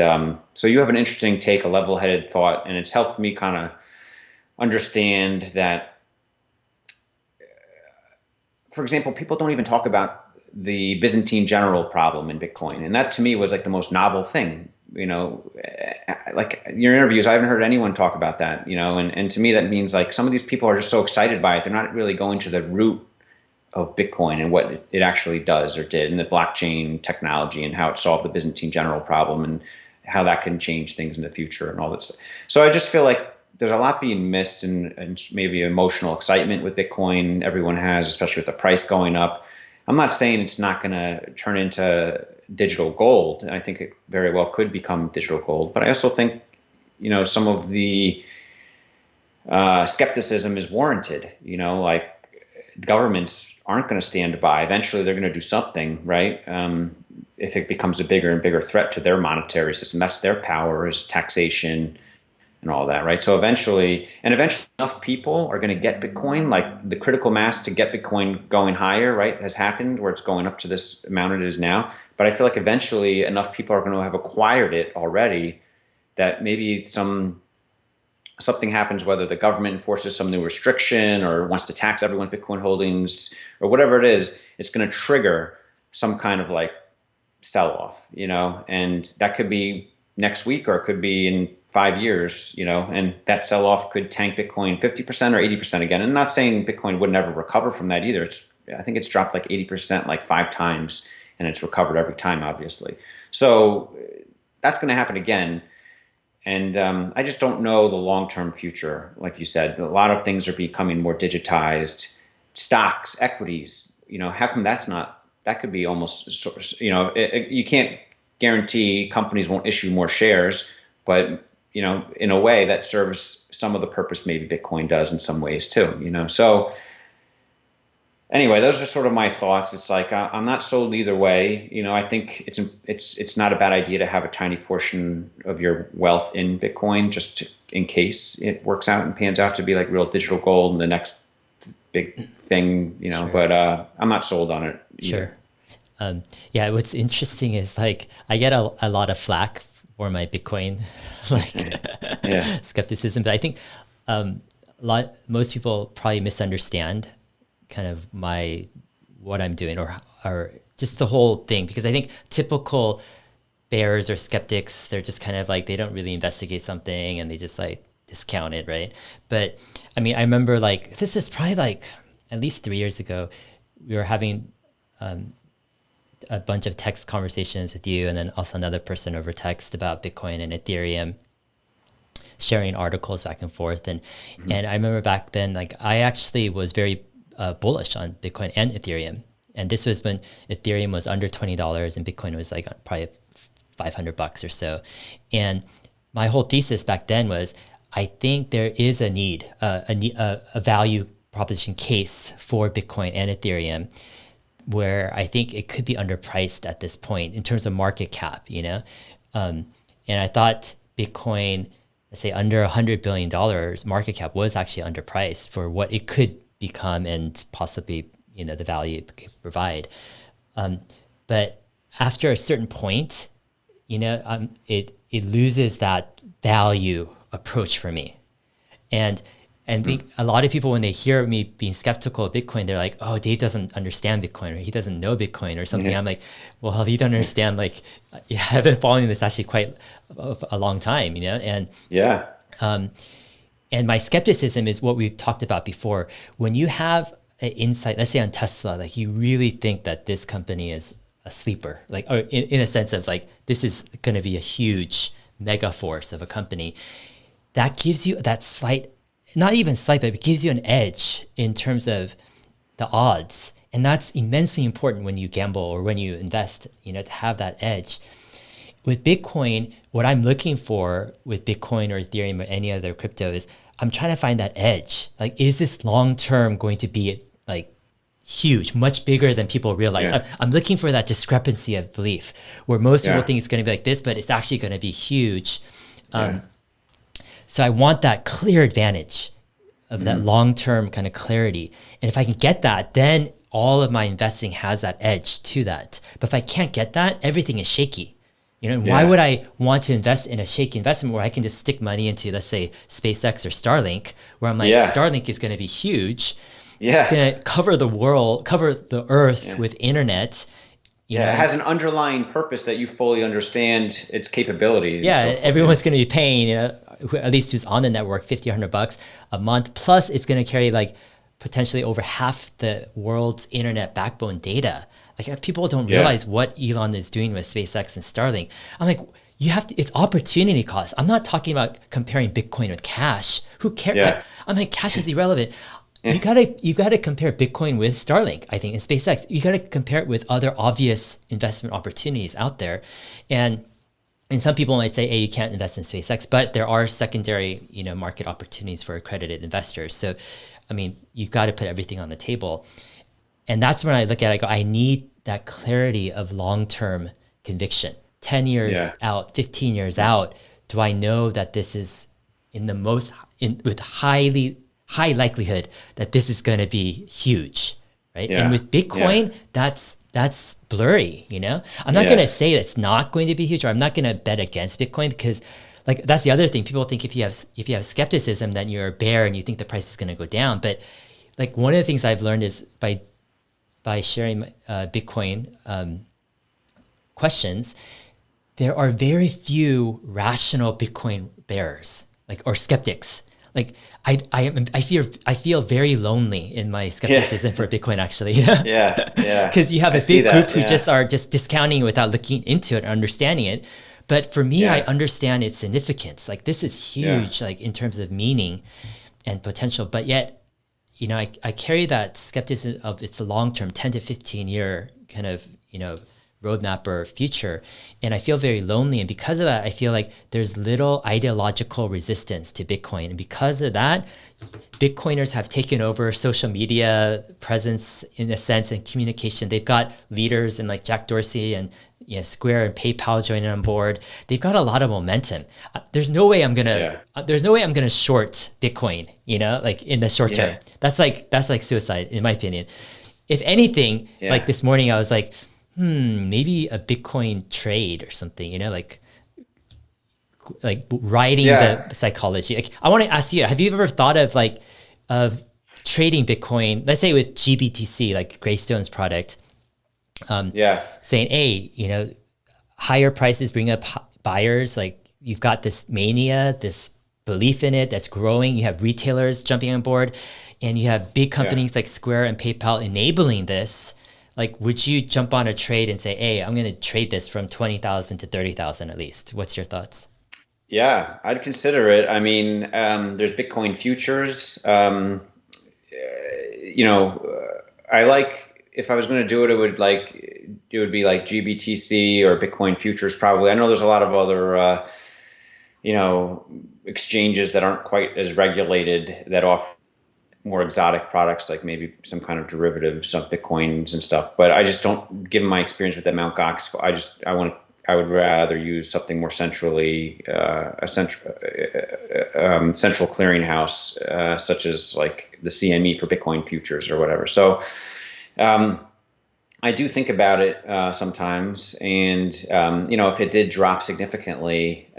Speaker 2: so you have an interesting take, a level-headed thought, and it's helped me kind of understand that, for example, people don't even talk about the Byzantine general problem in Bitcoin. And that to me was like the most novel thing, like your interviews, I haven't heard anyone talk about that, and to me that means like some of these people are just so excited by it. They're not really going to the root of Bitcoin and what it actually does or did, and the blockchain technology and how it solved the Byzantine general problem and how that can change things in the future and all that stuff. So I just feel like there's a lot being missed, and maybe emotional excitement with Bitcoin everyone has, especially with the price going up. I'm not saying it's not going to turn into digital gold. I think it very well could become digital gold, but I also think, some of the skepticism is warranted. Like governments aren't going to stand by. Eventually, they're going to do something, right? If it becomes a bigger and bigger threat to their monetary system, that's their power, is taxation and all that, right? So eventually enough people are going to get Bitcoin, like the critical mass to get Bitcoin going higher, right, has happened where it's going up to this amount it is now. But I feel like eventually enough people are going to have acquired it already that maybe something happens, whether the government enforces some new restriction or wants to tax everyone's Bitcoin holdings or whatever it is, it's going to trigger some kind of like sell-off, and that could be next week or it could be in 5 years, and that sell-off could tank Bitcoin 50% or 80% again. And I'm not saying Bitcoin would never recover from that either. I think it's dropped like 80% like 5 times, and it's recovered every time, obviously. So that's going to happen again. And I just don't know the long-term future. Like you said, a lot of things are becoming more digitized. Stocks, equities, how come that could be almost, you can't guarantee companies won't issue more shares, but in a way that serves some of the purpose maybe Bitcoin does in some ways too, So anyway, those are sort of my thoughts. It's like I'm not sold either way. I think it's not a bad idea to have a tiny portion of your wealth in Bitcoin just in case it works out and pans out to be like real digital gold and the next big thing, Sure. But I'm not sold on it either.
Speaker 1: Sure. Yeah, what's interesting is like I get a lot of flack for my Bitcoin skepticism, but I think most people probably misunderstand kind of what I'm doing or just the whole thing, because I think typical bears or skeptics, they're just kind of like, they don't really investigate something and they just like discount it, right? But I mean, I remember like this was probably like at least 3 years ago, we were having a bunch of text conversations with you and then also another person over text about Bitcoin and Ethereum, sharing articles back and forth. And I remember back then, like I actually was very bullish on Bitcoin and Ethereum. And this was when Ethereum was under $20 and Bitcoin was like probably $500 or so. And my whole thesis back then was, I think there is a need, a value proposition case for Bitcoin and Ethereum, where I think it could be underpriced at this point in terms of market cap, and I thought Bitcoin, let's say under $100 billion market cap, was actually underpriced for what it could become and possibly, the value it could provide. But after a certain point, it loses that value approach for me. And I think a lot of people, when they hear me being skeptical of Bitcoin, they're like, oh, Dave doesn't understand Bitcoin, or he doesn't know Bitcoin or something. I'm like, well, he doesn't understand. Like, I've been following this actually quite a long time, and and my skepticism is what we've talked about before. When you have an insight, let's say on Tesla, like you really think that this company is a sleeper, like, or in a sense of like, this is going to be a huge mega force of a company, that gives you that slight, not even slight, but it gives you an edge in terms of the odds. And that's immensely important when you gamble or when you invest, to have that edge. With Bitcoin, what I'm looking for with Bitcoin or Ethereum or any other crypto is I'm trying to find that edge. Like, is this long term going to be like huge, much bigger than people realize? I'm looking for that discrepancy of belief where most people think it's going to be like this, but it's actually going to be huge. So I want that clear advantage of that long-term kind of clarity. And if I can get that, then all of my investing has that edge to that. But if I can't get that, everything is shaky. You know, why would I want to invest in a shaky investment where I can just stick money into, let's say, SpaceX or Starlink, where I'm like, Starlink is going to be huge. It's going to cover the world, cover the earth with internet. You know?
Speaker 2: It has an underlying purpose that you fully understand its capabilities.
Speaker 1: Yeah, everyone's going to be paying, at least who's on the network, $50 or $100 a month. Plus, it's going to carry like potentially over half the world's internet backbone data. Like, people don't realize what Elon is doing with SpaceX and Starlink. I'm like, you have to, it's opportunity cost. I'm not talking about comparing Bitcoin with cash. Who cares? I'm like, cash is irrelevant. You gotta compare Bitcoin with Starlink, I think, and SpaceX. You gotta compare it with other obvious investment opportunities out there. And some people might say, hey, you can't invest in SpaceX, but there are secondary, market opportunities for accredited investors. So, I mean, you've got to put everything on the table. And that's when I look at it, I go, I need that clarity of long-term conviction. 10 years out, 15 years out, do I know that this is with high likelihood that this is going to be huge, right? And with Bitcoin, that's blurry, I'm not going to say it's not going to be huge, or I'm not going to bet against Bitcoin, because like, that's the other thing. people think if you have skepticism, then you're a bear and you think the price is going to go down. But like, one of the things I've learned is by sharing Bitcoin questions, there are very few rational Bitcoin bearers, or skeptics. Like, I feel very lonely in my skepticism for Bitcoin, actually. Because you have a big group who just are just discounting it without looking into it or understanding it. But for me, I understand its significance. Like, this is huge, like, in terms of meaning and potential. But yet, I carry that skepticism of its long-term 10 to 15 year kind of, roadmap or future. And I feel very lonely. And because of that, I feel like there's little ideological resistance to Bitcoin. And because of that, Bitcoiners have taken over social media presence, in a sense, and communication. They've got leaders in like Jack Dorsey and Square and PayPal joining on board. They've got a lot of momentum. There's no way I'm gonna short Bitcoin, like, in the short term. That's like suicide, in my opinion. If anything, like this morning, I was like, maybe a Bitcoin trade or something, like writing the psychology. Like, I want to ask you, have you ever thought of trading Bitcoin, let's say with GBTC, like Greystone's product, saying, hey, higher prices bring up buyers. Like, you've got this mania, this belief in it that's growing. You have retailers jumping on board, and you have big companies like Square and PayPal enabling this. Like, would you jump on a trade and say, hey, I'm going to trade this from 20,000 to 30,000 at least? What's your thoughts?
Speaker 2: Yeah, I'd consider it. I mean, there's Bitcoin futures. I like, if I was going to do it, it would be like GBTC or Bitcoin futures probably. I know there's a lot of other, exchanges that aren't quite as regulated that offer more exotic products, like maybe some kind of derivatives, some Bitcoins and stuff. But I just don't, given my experience with that Mt. Gox, I would rather use something more centrally, a central clearinghouse, such as like the CME for Bitcoin futures or whatever. So I do think about it sometimes, and if it did drop significantly,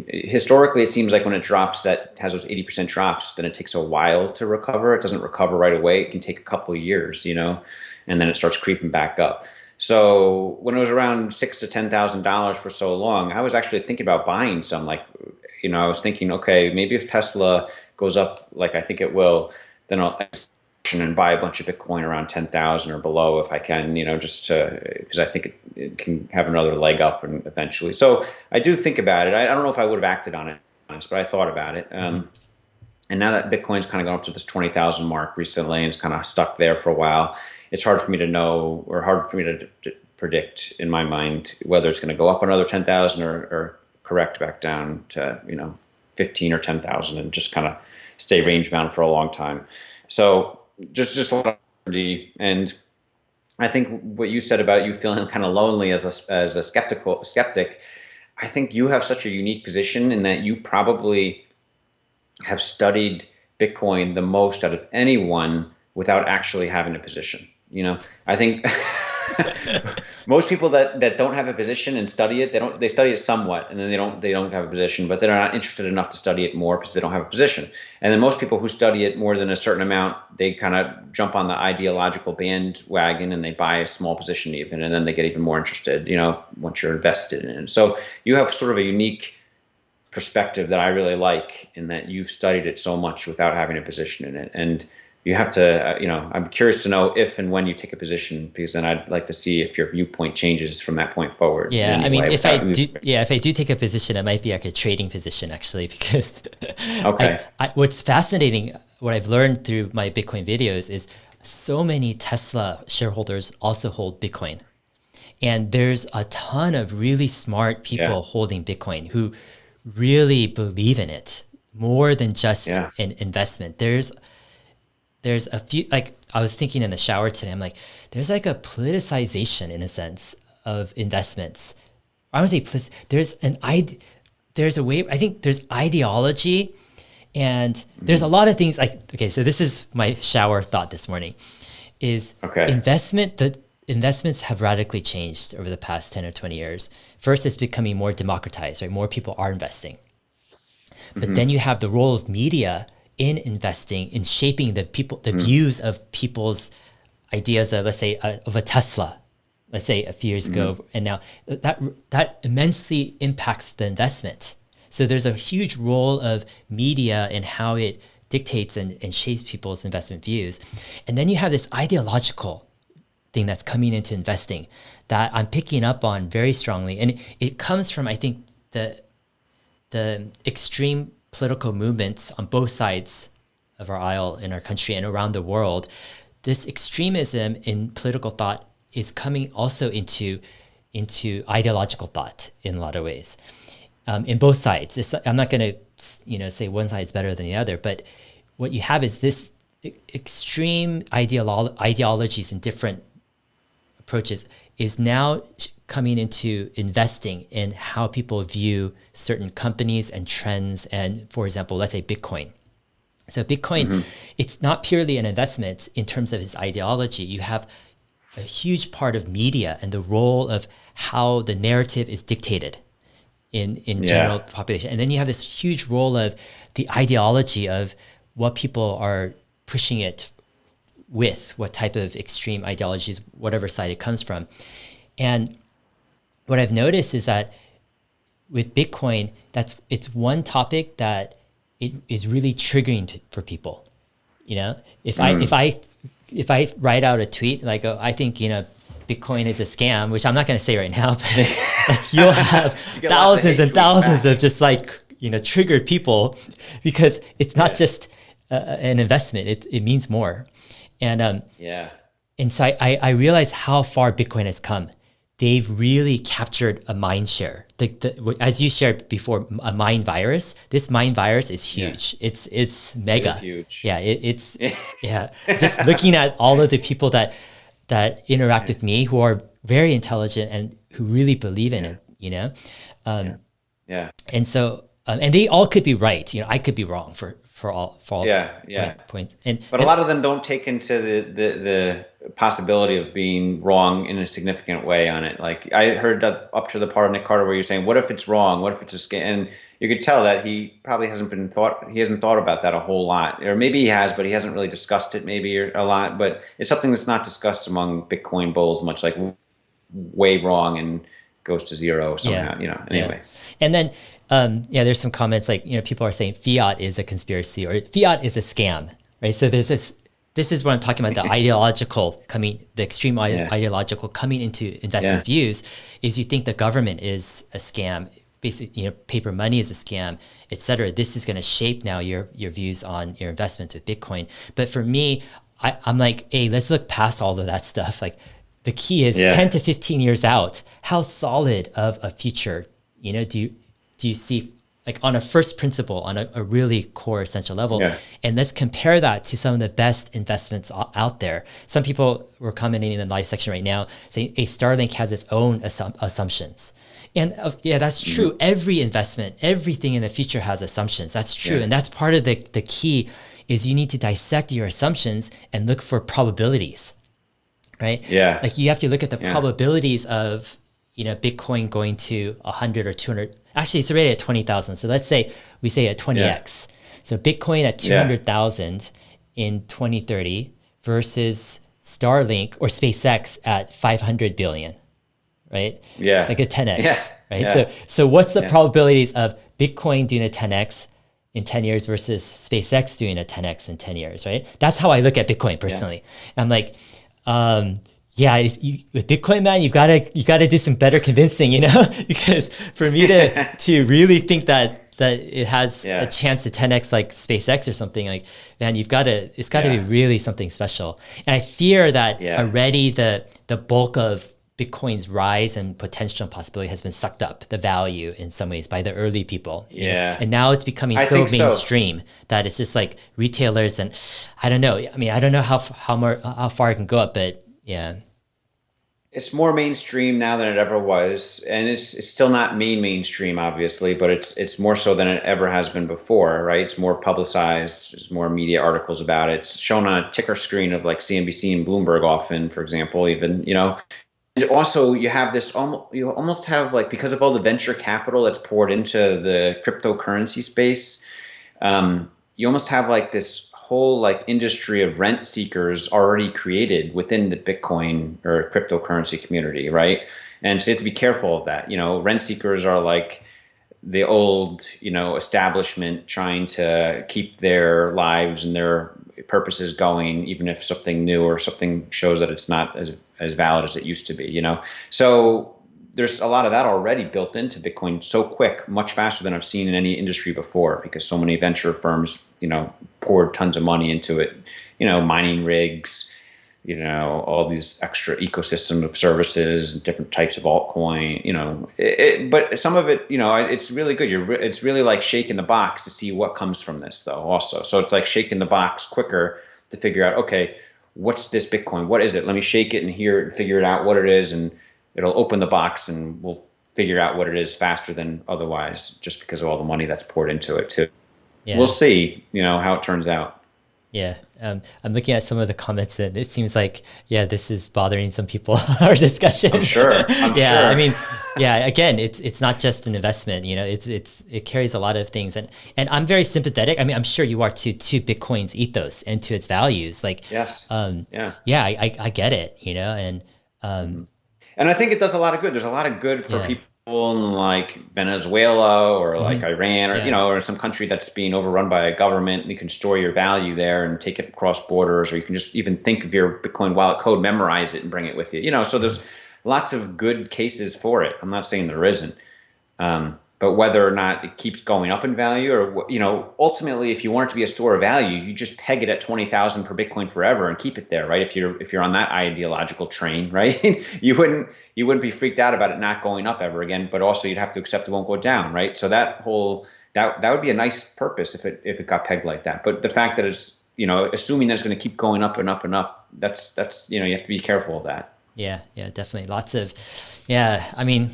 Speaker 2: historically it seems like when it drops, that has those 80% drops, then it takes a while to recover. It doesn't recover right away. It can take a couple of years, and then it starts creeping back up. So when it was around $6,000 to $10,000 for so long, I was actually thinking about buying some. Like, I was thinking, okay, maybe if Tesla goes up like I think it will, then I'll and buy a bunch of Bitcoin around 10,000 or below if I can, just because I think it can have another leg up and eventually. So I do think about it. I don't know if I would have acted on it, but I thought about it. And now that Bitcoin's kind of gone up to this 20,000 mark recently, and it's kind of stuck there for a while, it's hard for me to know, or hard for me to predict in my mind whether it's going to go up another 10,000 or correct back down to 15 or 10,000 and just kind of stay range bound for a long time. So just a lot of uncertainty. And I think what you said about you feeling kind of lonely as a skeptic, I think you have such a unique position in that you probably have studied Bitcoin the most out of anyone without actually having a position. I think most people that don't have a position and study it, they study it somewhat, and then they don't have a position, but they're not interested enough to study it more because they don't have a position. And then most people who study it more than a certain amount, they kind of jump on the ideological bandwagon and they buy a small position even, and then they get even more interested, once you're invested in it. So you have sort of a unique perspective that I really like, in that you've studied it so much without having a position in it. And you have to, I'm curious to know if and when you take a position, because then I'd like to see if your viewpoint changes from that point forward.
Speaker 1: Yeah, I mean, if I do take a position, it might be like a trading position actually, because
Speaker 2: okay.
Speaker 1: What's fascinating, what I've learned through my Bitcoin videos is so many Tesla shareholders also hold Bitcoin. And there's a ton of really smart people holding Bitcoin who really believe in it more than just an investment. There's a few, like I was thinking in the shower today, I'm like, there's like a politicization in a sense of investments. I don't say there's a way, I think there's ideology, and there's a lot of things like, okay, so this is my shower thought this morning is investments have radically changed over the past 10 or 20 years. First, it's becoming more democratized, right? More people are investing. But then you have the role of media in investing, in shaping the views of people's ideas of, let's say, of a Tesla, let's say a few years ago, and now that immensely impacts the investment. So there's a huge role of media in how it dictates and shapes people's investment views. And then you have this ideological thing that's coming into investing that I'm picking up on very strongly. And it comes from, I think, the extreme political movements on both sides of our aisle in our country and around the world. This extremism in political thought is coming also into ideological thought in a lot of ways, in both sides. I'm not going to say one side is better than the other, but what you have is this extreme ideologies and different approaches is now coming into investing in how people view certain companies and trends. And for example, let's say Bitcoin. So Bitcoin, it's not purely an investment in terms of its ideology. You have a huge part of media and the role of how the narrative is dictated in general population. And then you have this huge role of the ideology of what people are pushing it with, what type of extreme ideologies, whatever side it comes from. And what I've noticed is that with Bitcoin, it's one topic that it is really triggering for people. If I write out a tweet like, oh, I think Bitcoin is a scam, which I'm not going to say right now, but like you'll have thousands and thousands of just like triggered people, because it's not just an investment; it means more. And so I realized how far Bitcoin has come. They've really captured a mind share. As you shared before, a mind virus. This mind virus is huge. Yeah. It's mega.
Speaker 2: It is huge.
Speaker 1: Yeah, it's just looking at all of the people that interact with me who are very intelligent and who really believe in it. And so and they all could be right. I could be wrong for all points.
Speaker 2: But a lot of them don't take into the possibility of being wrong in a significant way on it. Like I heard that up to the part of Nick Carter where you're saying, what if it's wrong? What if it's a scam? And you could tell that he probably hasn't thought about that a whole lot, or maybe he has, but he hasn't really discussed it maybe a lot. But it's something that's not discussed among Bitcoin bulls much, like way wrong and goes to zero somehow, anyway.
Speaker 1: And then, there's some comments like, people are saying fiat is a conspiracy or fiat is a scam, right? So there's this is what I'm talking about, the extreme ideological coming into investment views, is you think the government is a scam, basically, paper money is a scam, et cetera. This is going to shape now your views on your investments with Bitcoin. But for me, I'm like, hey, let's look past all of that stuff. Like the key is 10 to 15 years out, how solid of a future, do do you see like on a first principle, on a really core essential level?
Speaker 2: Yeah.
Speaker 1: And let's compare that to some of the best investments out there. Some people were commenting in the live section right now saying a Starlink has its own assumptions. And yeah, that's true. Every investment, everything in the future has assumptions. That's true. And that's part of the key is you need to dissect your assumptions and look for probabilities, right?
Speaker 2: Yeah.
Speaker 1: Like you have to look at the probabilities of, Bitcoin going to 100 or 200. Actually, it's already at 20,000. So let's say we say at 20x. So Bitcoin at 200,000 in 2030 versus Starlink or SpaceX at 500 billion, right?
Speaker 2: Yeah.
Speaker 1: It's like a 10x, right?
Speaker 2: Yeah.
Speaker 1: So what's the probabilities of Bitcoin doing a 10x in 10 years versus SpaceX doing a 10x in 10 years, right? That's how I look at Bitcoin personally. I'm like, with Bitcoin, man, you gotta do some better convincing, because for me to really think that it has a chance to 10x like SpaceX or something, like, man, it's got to be really something special. And I fear that already the bulk of Bitcoin's rise and potential and possibility has been sucked up, the value in some ways by the early people. And now it's becoming so mainstream that it's just like retailers and I don't know. I mean, I don't know how far it can go up, but yeah.
Speaker 2: It's more mainstream now than it ever was, and it's still not mainstream, obviously, but it's more so than it ever has been before, right? It's more publicized. There's more media articles about it. It's shown on a ticker screen of like CNBC and Bloomberg often, for example, even, And also you have this, you almost have like, because of all the venture capital that's poured into the cryptocurrency space, you almost have like this whole like industry of rent seekers already created within the Bitcoin or cryptocurrency community, right? And so you have to be careful of that. Rent seekers are like the old, establishment trying to keep their lives and their purposes going, even if something new or something shows that it's not as valid as it used to be, So there's a lot of that already built into Bitcoin so quick, much faster than I've seen in any industry before, because so many venture firms, poured tons of money into it, mining rigs, all these extra ecosystem of services and different types of altcoin, but some of it, it's really good. It's really like shaking the box to see what comes from this though also. So it's like shaking the box quicker to figure out, okay, what's this Bitcoin? What is it? Let me shake it and hear it and figure it out what it is. And it'll open the box and we'll figure out what it is faster than otherwise, just because of all the money that's poured into it too. Yeah. We'll see, how it turns out.
Speaker 1: Yeah. I'm looking at some of the comments and it seems like, this is bothering some people, our discussion.
Speaker 2: I'm sure.
Speaker 1: I mean, again, it's not just an investment, it carries a lot of things and I'm very sympathetic. I mean, I'm sure you are to Bitcoin's ethos and to its values. Like,
Speaker 2: yes.
Speaker 1: I get it,
Speaker 2: and I think it does a lot of good. There's a lot of good for people in like Venezuela or like Iran or, or some country that's being overrun by a government. You can store your value there and take it across borders, or you can just even think of your Bitcoin wallet code, memorize it and bring it with you. So there's lots of good cases for it. I'm not saying there isn't. But whether or not it keeps going up in value or, ultimately, if you want it to be a store of value, you just peg it at 20,000 per Bitcoin forever and keep it there, right? If you're on that ideological train, right? you wouldn't be freaked out about it not going up ever again, but also you'd have to accept it won't go down, right? So that would be a nice purpose if it got pegged like that. But the fact that it's, assuming that it's going to keep going up and up and up, that's you have to be careful of that.
Speaker 1: Yeah, definitely. Lots of, I mean,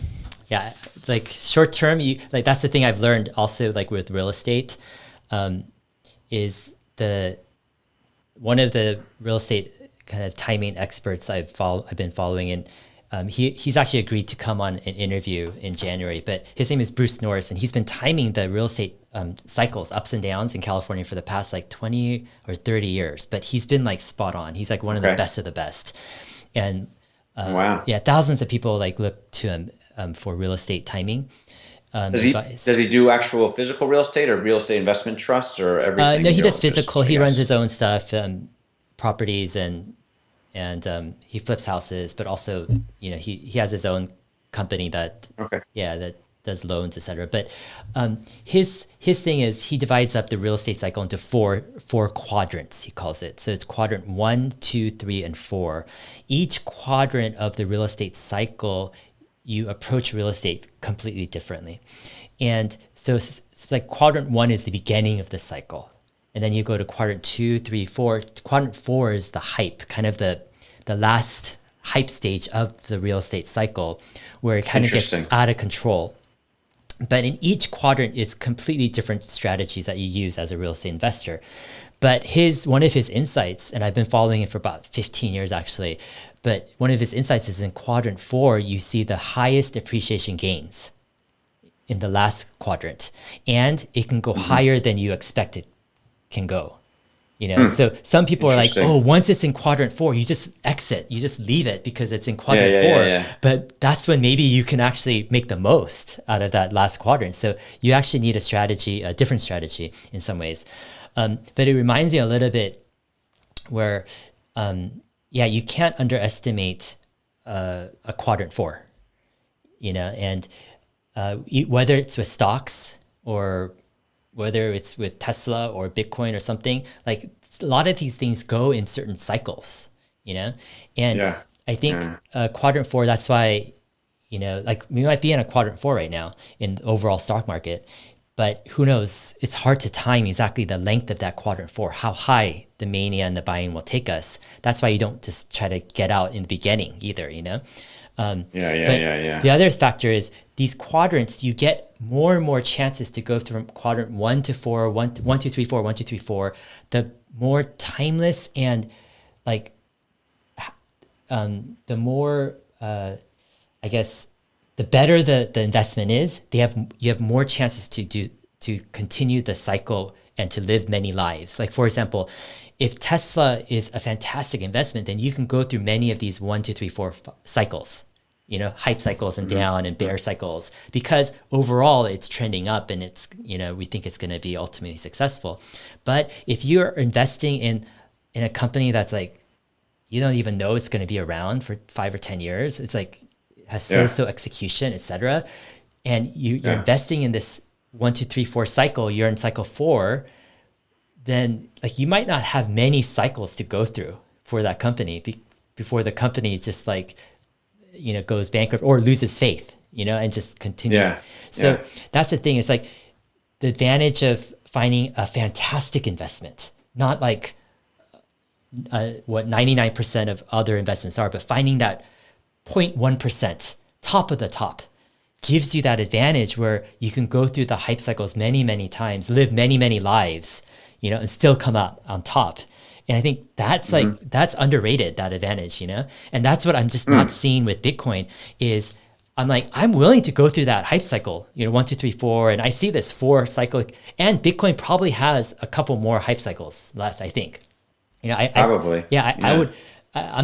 Speaker 1: like short term, that's the thing I've learned also, like with real estate, is one of the real estate kind of timing experts I've been following, and he's actually agreed to come on an interview in January. But his name is Bruce Norris, and he's been timing the real estate cycles, ups and downs in California for the past like 20 or 30 years. But he's been like spot on. He's like one of the best, and wow. Thousands of people like look to him for real estate timing.
Speaker 2: Does he do actual physical real estate or real estate investment trusts or everything?
Speaker 1: No, he does physical. He runs his own stuff, properties, and he flips houses. But also, he has his own company that that does loans, etc. But his thing is he divides up the real estate cycle into four quadrants. He calls it. So it's quadrant 1, 2, 3, and 4. Each quadrant of the real estate cycle, you approach real estate completely differently. And so it's like quadrant 1 is the beginning of the cycle. And then you go to quadrant 2, 3, 4. Quadrant 4 is the hype, kind of the last hype stage of the real estate cycle, where it kind of gets out of control. But in each quadrant, it's completely different strategies that you use as a real estate investor. But one of his insights, and I've been following it for about 15 years actually, but one of his insights is in quadrant 4, you see the highest appreciation gains in the last quadrant. And it can go higher than you expect it can go. So some people are like, oh, once it's in quadrant 4, you just exit, you just leave it because it's in quadrant 4. Yeah. But that's when maybe you can actually make the most out of that last quadrant. So you actually need a different strategy in some ways. But it reminds me a little bit where, you can't underestimate a quadrant 4, and whether it's with stocks or whether it's with Tesla or Bitcoin or something, like a lot of these things go in certain cycles, and I think quadrant 4, that's why, like we might be in a quadrant 4 right now in the overall stock market, but who knows, it's hard to time exactly the length of that quadrant 4, how high the mania and the buying will take us. That's why you don't just try to get out in the beginning either, The other factor is these quadrants, you get more and more chances to go from quadrant 1 to 4, 1, 2, 3, 4, 1, 2, 3, 4. The more timeless and like, the more, I guess, the better the investment is. You have more chances to continue the cycle and to live many lives. Like for example, if Tesla is a fantastic investment, then you can go through many of these 1, 2, 3, 4 cycles. Hype cycles and down and bear cycles, because overall it's trending up and it's, we think it's going to be ultimately successful. But if you're investing in a company that's like, you don't even know it's going to be around for 5 or 10 years, it's like, has so execution, etc. And you're investing in this 1, 2, 3, 4 cycle, you're in cycle 4, then like you might not have many cycles to go through for that company before the company is just like, goes bankrupt or loses faith, and just continue. So that's the thing. It's like the advantage of finding a fantastic investment, not like what 99% of other investments are, but finding that 0.1%, top of the top, gives you that advantage where you can go through the hype cycles many, many times, live many, many lives, and still come out on top. And I think that's that's underrated, that advantage, and that's what I'm just not seeing with Bitcoin is I'm willing to go through that hype cycle, 1, 2, 3, 4. And I see this 4 cycle, and Bitcoin probably has a couple more hype cycles left, I think. I'm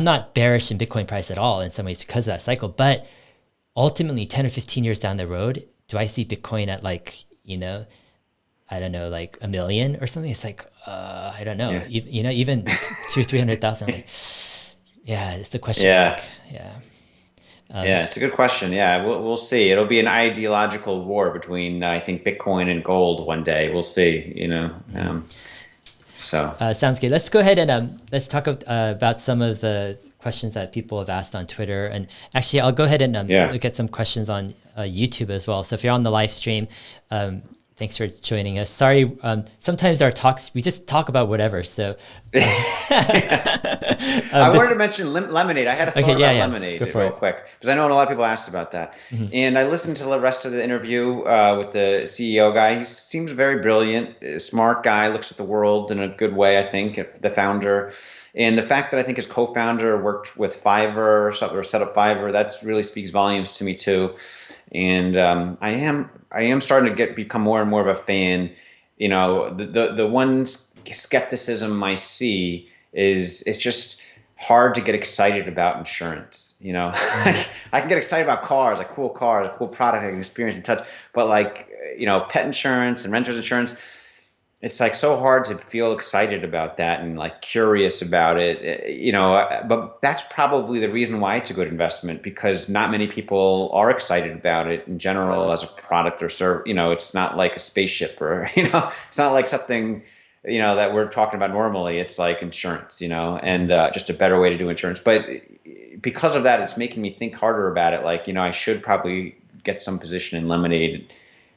Speaker 1: not bearish in Bitcoin price at all in some ways because of that cycle, but ultimately 10 or 15 years down the road, do I see Bitcoin at like, I don't know, like $1 million or something? It's like, I don't know, even 200,000 or 300,000. Like, it's the question.
Speaker 2: It's a good question. We'll see. It'll be an ideological war between, I think, Bitcoin and gold one day. We'll see.
Speaker 1: Sounds good. Let's go ahead and let's talk about some of the questions that people have asked on Twitter. And actually, I'll go ahead and look at some questions on YouTube as well. So if you're on the live stream, thanks for joining us. Sorry, sometimes our talks, we just talk about whatever. So
Speaker 2: I wanted to mention lemonade. I had a thought about lemonade real quick, because I know a lot of people asked about that. And I listened to the rest of the interview with the CEO guy. He seems very brilliant, smart guy, looks at the world in a good way, I think, the founder. And the fact that I think his co-founder worked with Fiverr or set up Fiverr, that really speaks volumes to me too. And I am starting to become more and more of a fan. The one skepticism I see is it's just hard to get excited about insurance. I can get excited about cars, like cool cars, a cool product I can experience and touch, but like, pet insurance and renter's insurance, it's like so hard to feel excited about that and like curious about it, but that's probably the reason why it's a good investment, because not many people are excited about it in general as a product or service. It's not like a spaceship or, it's not like something, that we're talking about normally. It's like insurance, and just a better way to do insurance. But because of that, it's making me think harder about it. Like, I should probably get some position in Lemonade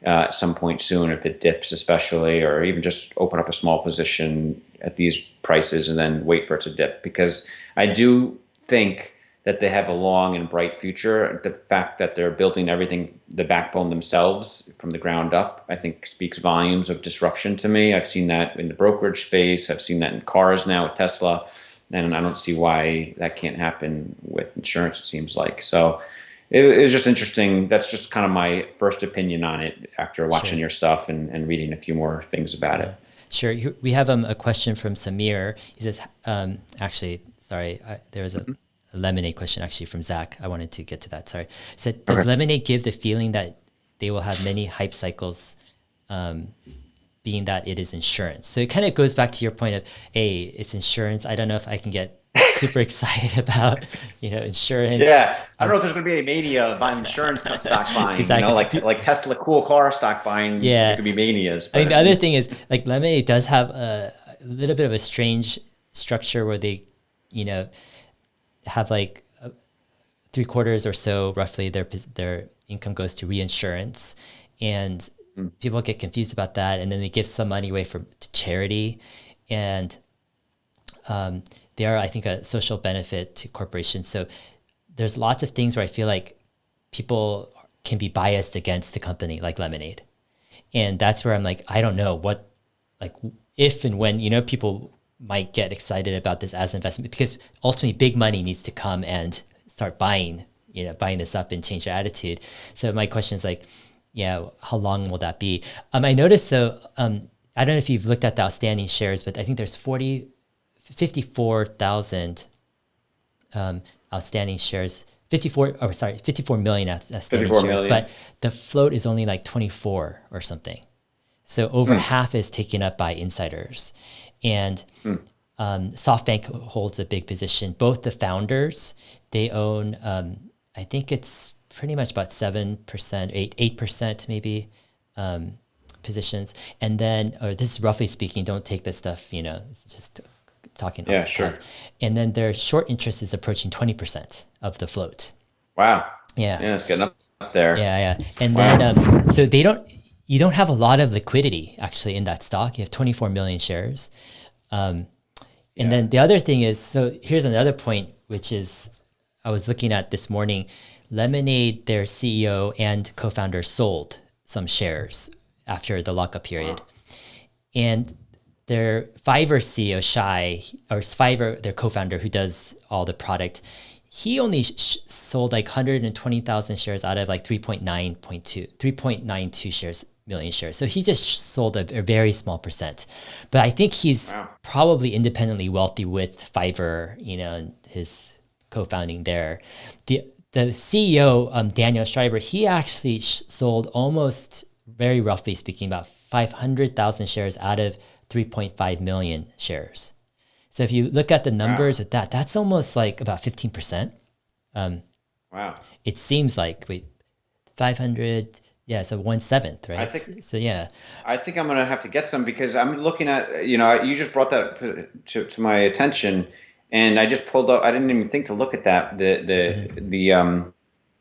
Speaker 2: at some point soon if it dips, especially, or even just open up a small position at these prices and then wait for it to dip. Because I do think that they have a long and bright future. The fact that they're building everything, the backbone themselves from the ground up, I think speaks volumes of disruption to me. I've seen that in the brokerage space. I've seen that in cars now with Tesla. And I don't see why that can't happen with insurance, it seems like. So it was just interesting. That's just kind of my first opinion on it after watching your stuff and reading a few more things about it.
Speaker 1: Sure. We have a question from Samir. He says, actually, sorry, there was a Lemonade question actually from Zach. I wanted to get to that. Sorry. It said, does Lemonade give the feeling that they will have many hype cycles, being that it is insurance? So it kind of goes back to your point of, hey, it's insurance. I don't know if I can get super excited about, insurance.
Speaker 2: Yeah. I don't know if there's going to be a mania of insurance stock buying, exactly. like Tesla cool car stock buying. Yeah. There could be manias.
Speaker 1: I mean, the other thing is like Lemonade does have a little bit of a strange structure where they, have like 3/4 or so roughly their income goes to reinsurance, and people get confused about that, and then they give some money away to charity, and they are, I think, a social benefit to corporations. So there's lots of things where I feel like people can be biased against a company like Lemonade, and that's where I'm like, I don't know what, like, if and when people might get excited about this as an investment, because ultimately big money needs to come and start buying this up and change their attitude. So my question is like, how long will that be? I noticed though, I don't know if you've looked at the outstanding shares, but I think there's 54,000 outstanding shares, 54 million outstanding shares, but the float is only like 24 or something. So over half is taken up by insiders. And SoftBank holds a big position. Both the founders, they own, I think it's pretty much about 7%, 8% maybe, positions. And then, or this is roughly speaking, don't take this stuff, it's just talking.
Speaker 2: Yeah, sure.
Speaker 1: And then their short interest is approaching 20% of the float.
Speaker 2: Wow.
Speaker 1: Yeah.
Speaker 2: Yeah, it's getting up there.
Speaker 1: Yeah. And then, so you don't have a lot of liquidity actually in that stock. You have 24 million shares. And then the other thing is, so here's another point, which is I was looking at this morning, Lemonade, their CEO and co-founder sold some shares after the lockup period. And their Fiverr CEO, Fiverr, their co-founder who does all the product, he only sold like 120,000 shares out of like 3.92 million shares. So he just sold a very small percent. But I think he's probably independently wealthy with Fiverr, and his co-founding there. The CEO, Daniel Schreiber, he actually sold almost, very roughly speaking, about 500,000 shares out of 3.5 million shares. So if you look at the numbers with that, that's almost like about 15%.
Speaker 2: Wow.
Speaker 1: It seems like 500, so 1/7, right? I
Speaker 2: think I'm going to have to get some, because I'm looking at, you just brought that to my attention, and I just pulled up, I didn't even think to look at that, the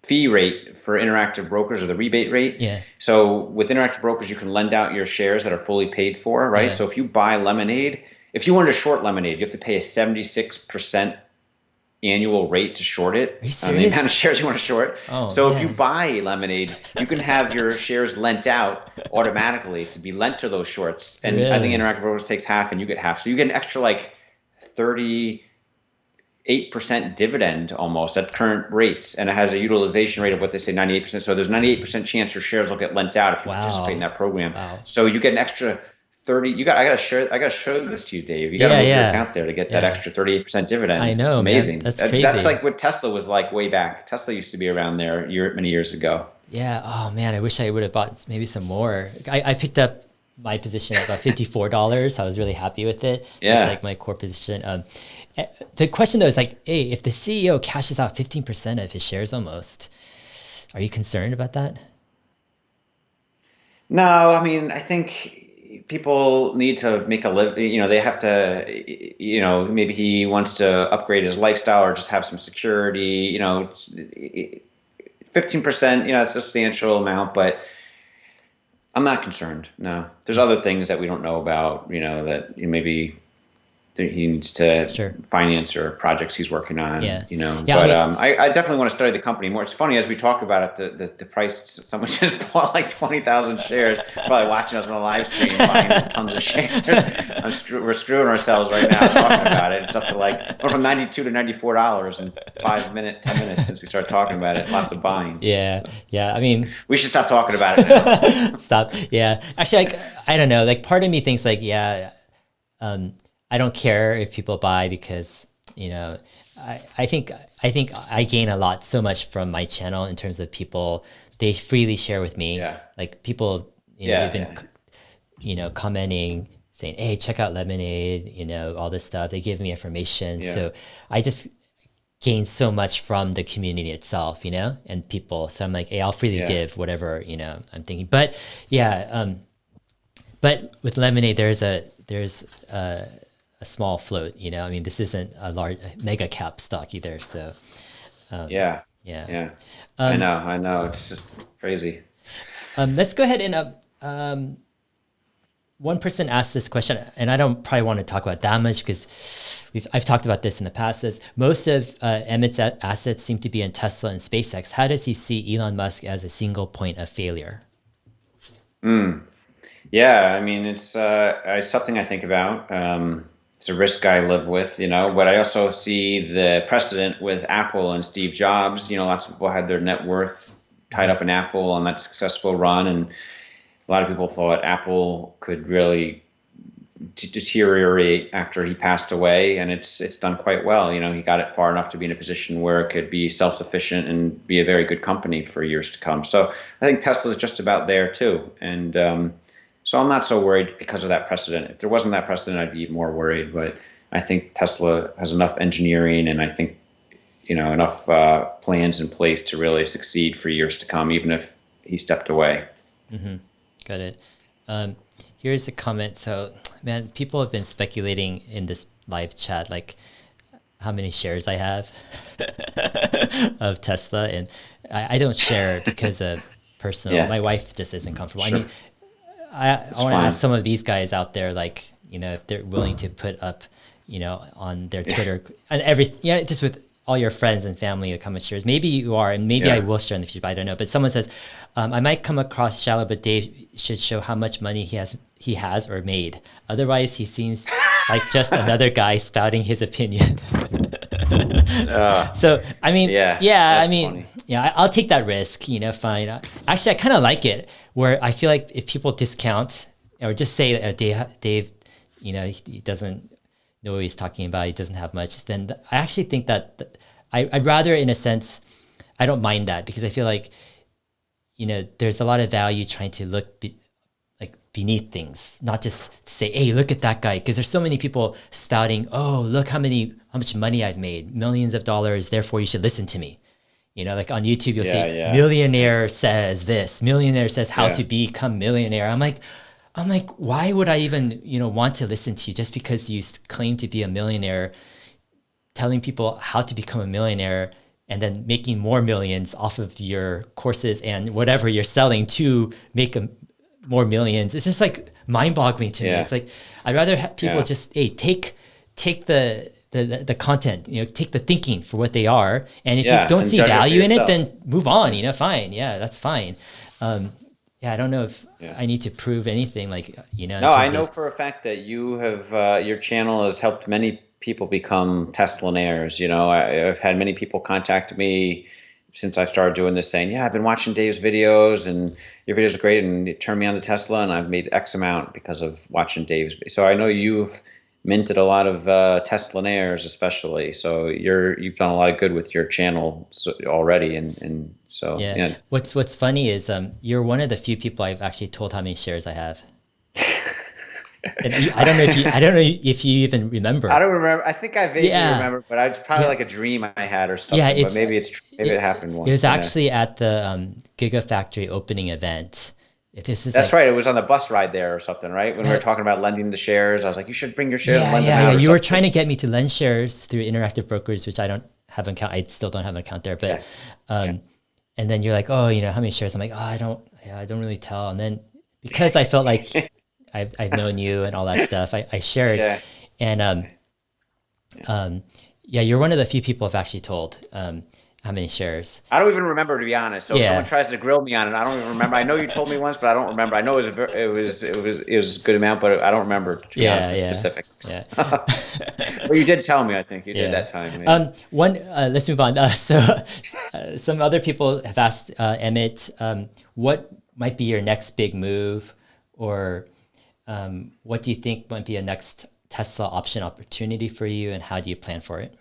Speaker 2: fee rate for Interactive Brokers, or the rebate rate.
Speaker 1: Yeah.
Speaker 2: So with Interactive Brokers, you can lend out your shares that are fully paid for, right? Yeah. So if you buy Lemonade, if you wanted to short Lemonade, you have to pay a 76% annual rate to short it.
Speaker 1: Are you serious?
Speaker 2: The amount of shares you want to short. If you buy Lemonade, you can have your shares lent out automatically to be lent to those shorts. And I think Interactive Brokers takes half and you get half. So you get an extra like 38% dividend almost at current rates. And it has a utilization rate of what they say, 98%. So there's 98% chance your shares will get lent out if you participate in that program. Wow. So you get an extra 30. I gotta show this to you, Dave. You gotta move your account there to get that extra 38% dividend.
Speaker 1: I know,
Speaker 2: it's amazing.
Speaker 1: Man. That's crazy.
Speaker 2: That's like what Tesla was like way back. Tesla used to be around there many years ago.
Speaker 1: Yeah. Oh man, I wish I would have bought maybe some more. I picked up my position at about $54. I was really happy with it.
Speaker 2: Yeah.
Speaker 1: It's like my core position. The question though is like, hey, if the CEO cashes out 15% of his shares almost, are you concerned about that?
Speaker 2: No, I mean, I think people need to make a live, they have to, maybe he wants to upgrade his lifestyle or just have some security, 15%, it's a substantial amount, but I'm not concerned. No, there's other things that we don't know about, that maybe he needs to finance or projects he's working on, but I definitely want to study the company more. It's funny, as we talk about it, the price, someone just bought like 20,000 shares, probably watching us on a live stream, buying tons of shares. We're screwing ourselves right now talking about it. It's up to went from $92 to $94 in 10 minutes since we started talking about it. Lots of buying.
Speaker 1: Yeah. Yeah. I mean,
Speaker 2: we should stop talking about it now.
Speaker 1: Stop. Yeah. Actually, I don't know, part of me thinks I don't care if people buy because, I think I gain a lot so much from my channel in terms of people, they freely share with me.
Speaker 2: Yeah.
Speaker 1: People, they've been, commenting, saying, hey, check out Lemonade, all this stuff. They give me information. Yeah. So I just gain so much from the community itself, and people. So I'm like, hey, I'll freely give whatever, I'm thinking. But but with Lemonade, there's a small float, I mean, this isn't a large mega cap stock either. So,
Speaker 2: yeah. I know. It's crazy.
Speaker 1: Let's go ahead and, one person asked this question, and I don't probably want to talk about that much because I've talked about this in the past. Says most of Emmet's assets seem to be in Tesla and SpaceX. How does he see Elon Musk as a single point of failure?
Speaker 2: Yeah, I mean, it's something I think about. It's a risk I live with, but I also see the precedent with Apple and Steve Jobs. Lots of people had their net worth tied up in Apple on that successful run. And a lot of people thought Apple could really deteriorate after he passed away. And it's done quite well. He got it far enough to be in a position where it could be self-sufficient and be a very good company for years to come. So I think Tesla's just about there too. And, so I'm not so worried because of that precedent. If there wasn't that precedent, I'd be more worried. But I think Tesla has enough engineering and I think, enough plans in place to really succeed for years to come, even if he stepped away.
Speaker 1: Mm-hmm. Got it. Here's a comment. So, man, people have been speculating in this live chat, how many shares I have of Tesla. And I don't share because of personal. Yeah. My wife just isn't comfortable. Sure. I mean, I want to ask some of these guys out there, if they're willing to put up, on their Twitter and everything, just with all your friends and family to come and shares. Maybe you are, and maybe I will share in the future, but I don't know. But someone says, I might come across shallow, but Dave should show how much money he has or made. Otherwise, he seems like just another guy spouting his opinion. So, I mean, I'll take that risk, fine. Actually, I kind of like it where I feel like if people discount or just say Dave, he doesn't know what he's talking about, he doesn't have much, then I actually think that I'd rather, in a sense, I don't mind that because I feel like, there's a lot of value trying to look beneath things, not just say, hey, look at that guy. Because there's so many people spouting, oh, look how much money I've made, millions of dollars, therefore you should listen to me. On YouTube, you'll say, millionaire says this, millionaire says how to become millionaire. I'm like, why would I even, want to listen to you just because you claim to be a millionaire, telling people how to become a millionaire and then making more millions off of your courses and whatever you're selling to make more millions. It's just mind-boggling to me. It's I'd rather have people just, hey, take the content, take the thinking for what they are. And if you don't see value in it, then move on, fine. Yeah, that's fine. I don't know if I need to prove anything No,
Speaker 2: I know for a fact that you have, your channel has helped many people become Teslaonaires. I've had many people contact me since I started doing this saying, I've been watching Dave's videos and your videos are great and it turned me on to Tesla and I've made X amount because of watching Dave's. So I know you've minted a lot of Teslaonaires especially. So you've done a lot of good with your channel already. And so,
Speaker 1: What's funny is you're one of the few people I've actually told how many shares I have. And I don't know if you even remember.
Speaker 2: I don't remember. I think I vaguely remember, but it's probably like a dream I had or something. But maybe it happened once.
Speaker 1: It was actually at the Gigafactory opening event. This is
Speaker 2: That's
Speaker 1: like,
Speaker 2: right. It was on the bus ride there or something, right? When we were
Speaker 1: that,
Speaker 2: talking about lending the shares, I was like, you should bring your shares and
Speaker 1: yeah,
Speaker 2: lend them
Speaker 1: yeah, yeah.
Speaker 2: out or
Speaker 1: You were trying
Speaker 2: something.
Speaker 1: to get me to lend shares through Interactive Brokers, which I don't have an account. I still don't have an account there, but,
Speaker 2: Yeah. Yeah.
Speaker 1: um, and then you're like, oh, how many shares? I'm like, oh, I don't really tell. And then because I felt like I've known you and all that stuff, I shared,
Speaker 2: Yeah.
Speaker 1: and,
Speaker 2: Yeah.
Speaker 1: um, yeah, you're one of the few people I've actually told, how many shares.
Speaker 2: I don't even remember, to be honest. So if someone
Speaker 1: Yeah,
Speaker 2: tries to grill me on it, I don't even remember. I know you told me once, but I don't remember. I know it was a good amount, but I don't remember, to be honest,
Speaker 1: yeah,
Speaker 2: the
Speaker 1: yeah,
Speaker 2: specifics.
Speaker 1: yeah.
Speaker 2: Well, you did tell me, I think. You did
Speaker 1: Yeah.
Speaker 2: that time. Yeah.
Speaker 1: Let's move on. Some other people have asked Emmett, what might be your next big move, or what do you think might be a next Tesla option opportunity for you, and how do you plan for it?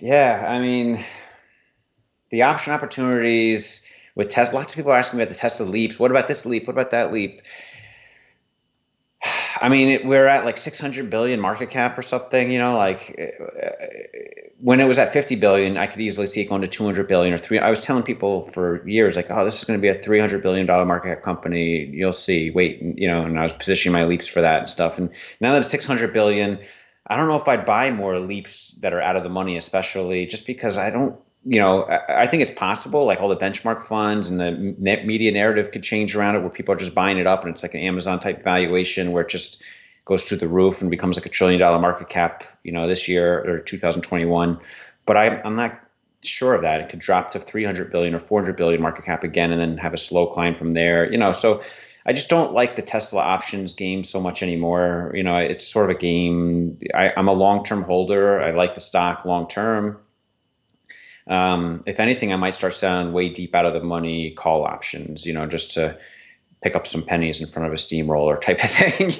Speaker 2: Yeah, I mean, the option opportunities with Tesla, lots of people are asking me about the Tesla leaps. What about this leap? What about that leap? I mean, we're at like 600 billion market cap or something, when it was at 50 billion, I could easily see it going to 200 billion or three. I was telling people for years, like, oh, this is going to be a $300 billion market cap company. You'll see, wait, and I was positioning my leaps for that and stuff. And now that it's 600 billion, I don't know if I'd buy more leaps that are out of the money, especially just because I don't, I think it's possible, like all the benchmark funds and the net media narrative could change around it where people are just buying it up and it's like an Amazon type valuation where it just goes through the roof and becomes like a $1 trillion market cap, this year or 2021. But I'm not sure of that. It could drop to 300 billion or 400 billion market cap again and then have a slow climb from there, so I just don't like the Tesla options game so much anymore. It's sort of a game. I'm a long-term holder. I like the stock long-term. If anything, I might start selling way deep out of the money call options, just to pick up some pennies in front of a steamroller type of thing,